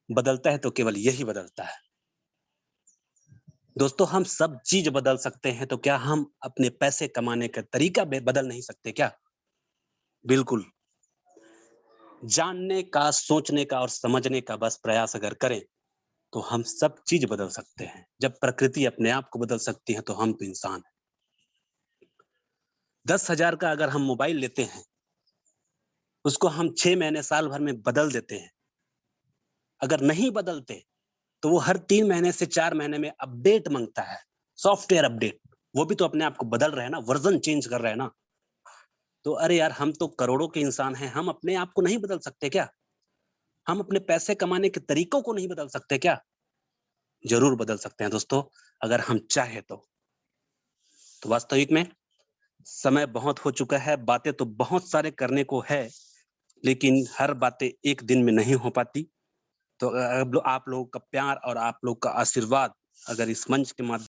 बदलता है तो केवल यही बदलता है। दोस्तों हम सब चीज बदल सकते हैं, तो क्या हम अपने पैसे कमाने का तरीका बदल नहीं सकते क्या? बिल्कुल। जानने का, सोचने का और समझने का बस प्रयास अगर करें तो हम सब चीज बदल सकते हैं। जब प्रकृति अपने आप को बदल सकती है तो हम तो इंसान हैं। 10,000 का अगर हम मोबाइल लेते हैं, उसको हम 6 महीने, साल भर में बदल देते हैं। अगर नहीं बदलते तो वो हर 3 महीने से 4 महीने में अपडेट मांगता है, सॉफ्टवेयर अपडेट। वो भी तो अपने आप को बदल रहे हैं ना, वर्जन चेंज कर रहे हैं ना। तो अरे यार, हम तो करोड़ों के इंसान हैं, हम अपने आप को नहीं बदल सकते क्या? हम अपने पैसे कमाने के तरीकों को नहीं बदल सकते क्या? जरूर बदल सकते हैं दोस्तों, अगर हम चाहे तो। वास्तविक में समय बहुत हो चुका है, बातें तो बहुत सारे करने को है, लेकिन हर बातें एक दिन में नहीं हो पाती। तो अब आप लोगों का प्यार और आप लोग का आशीर्वाद अगर इस मंच के माध्यम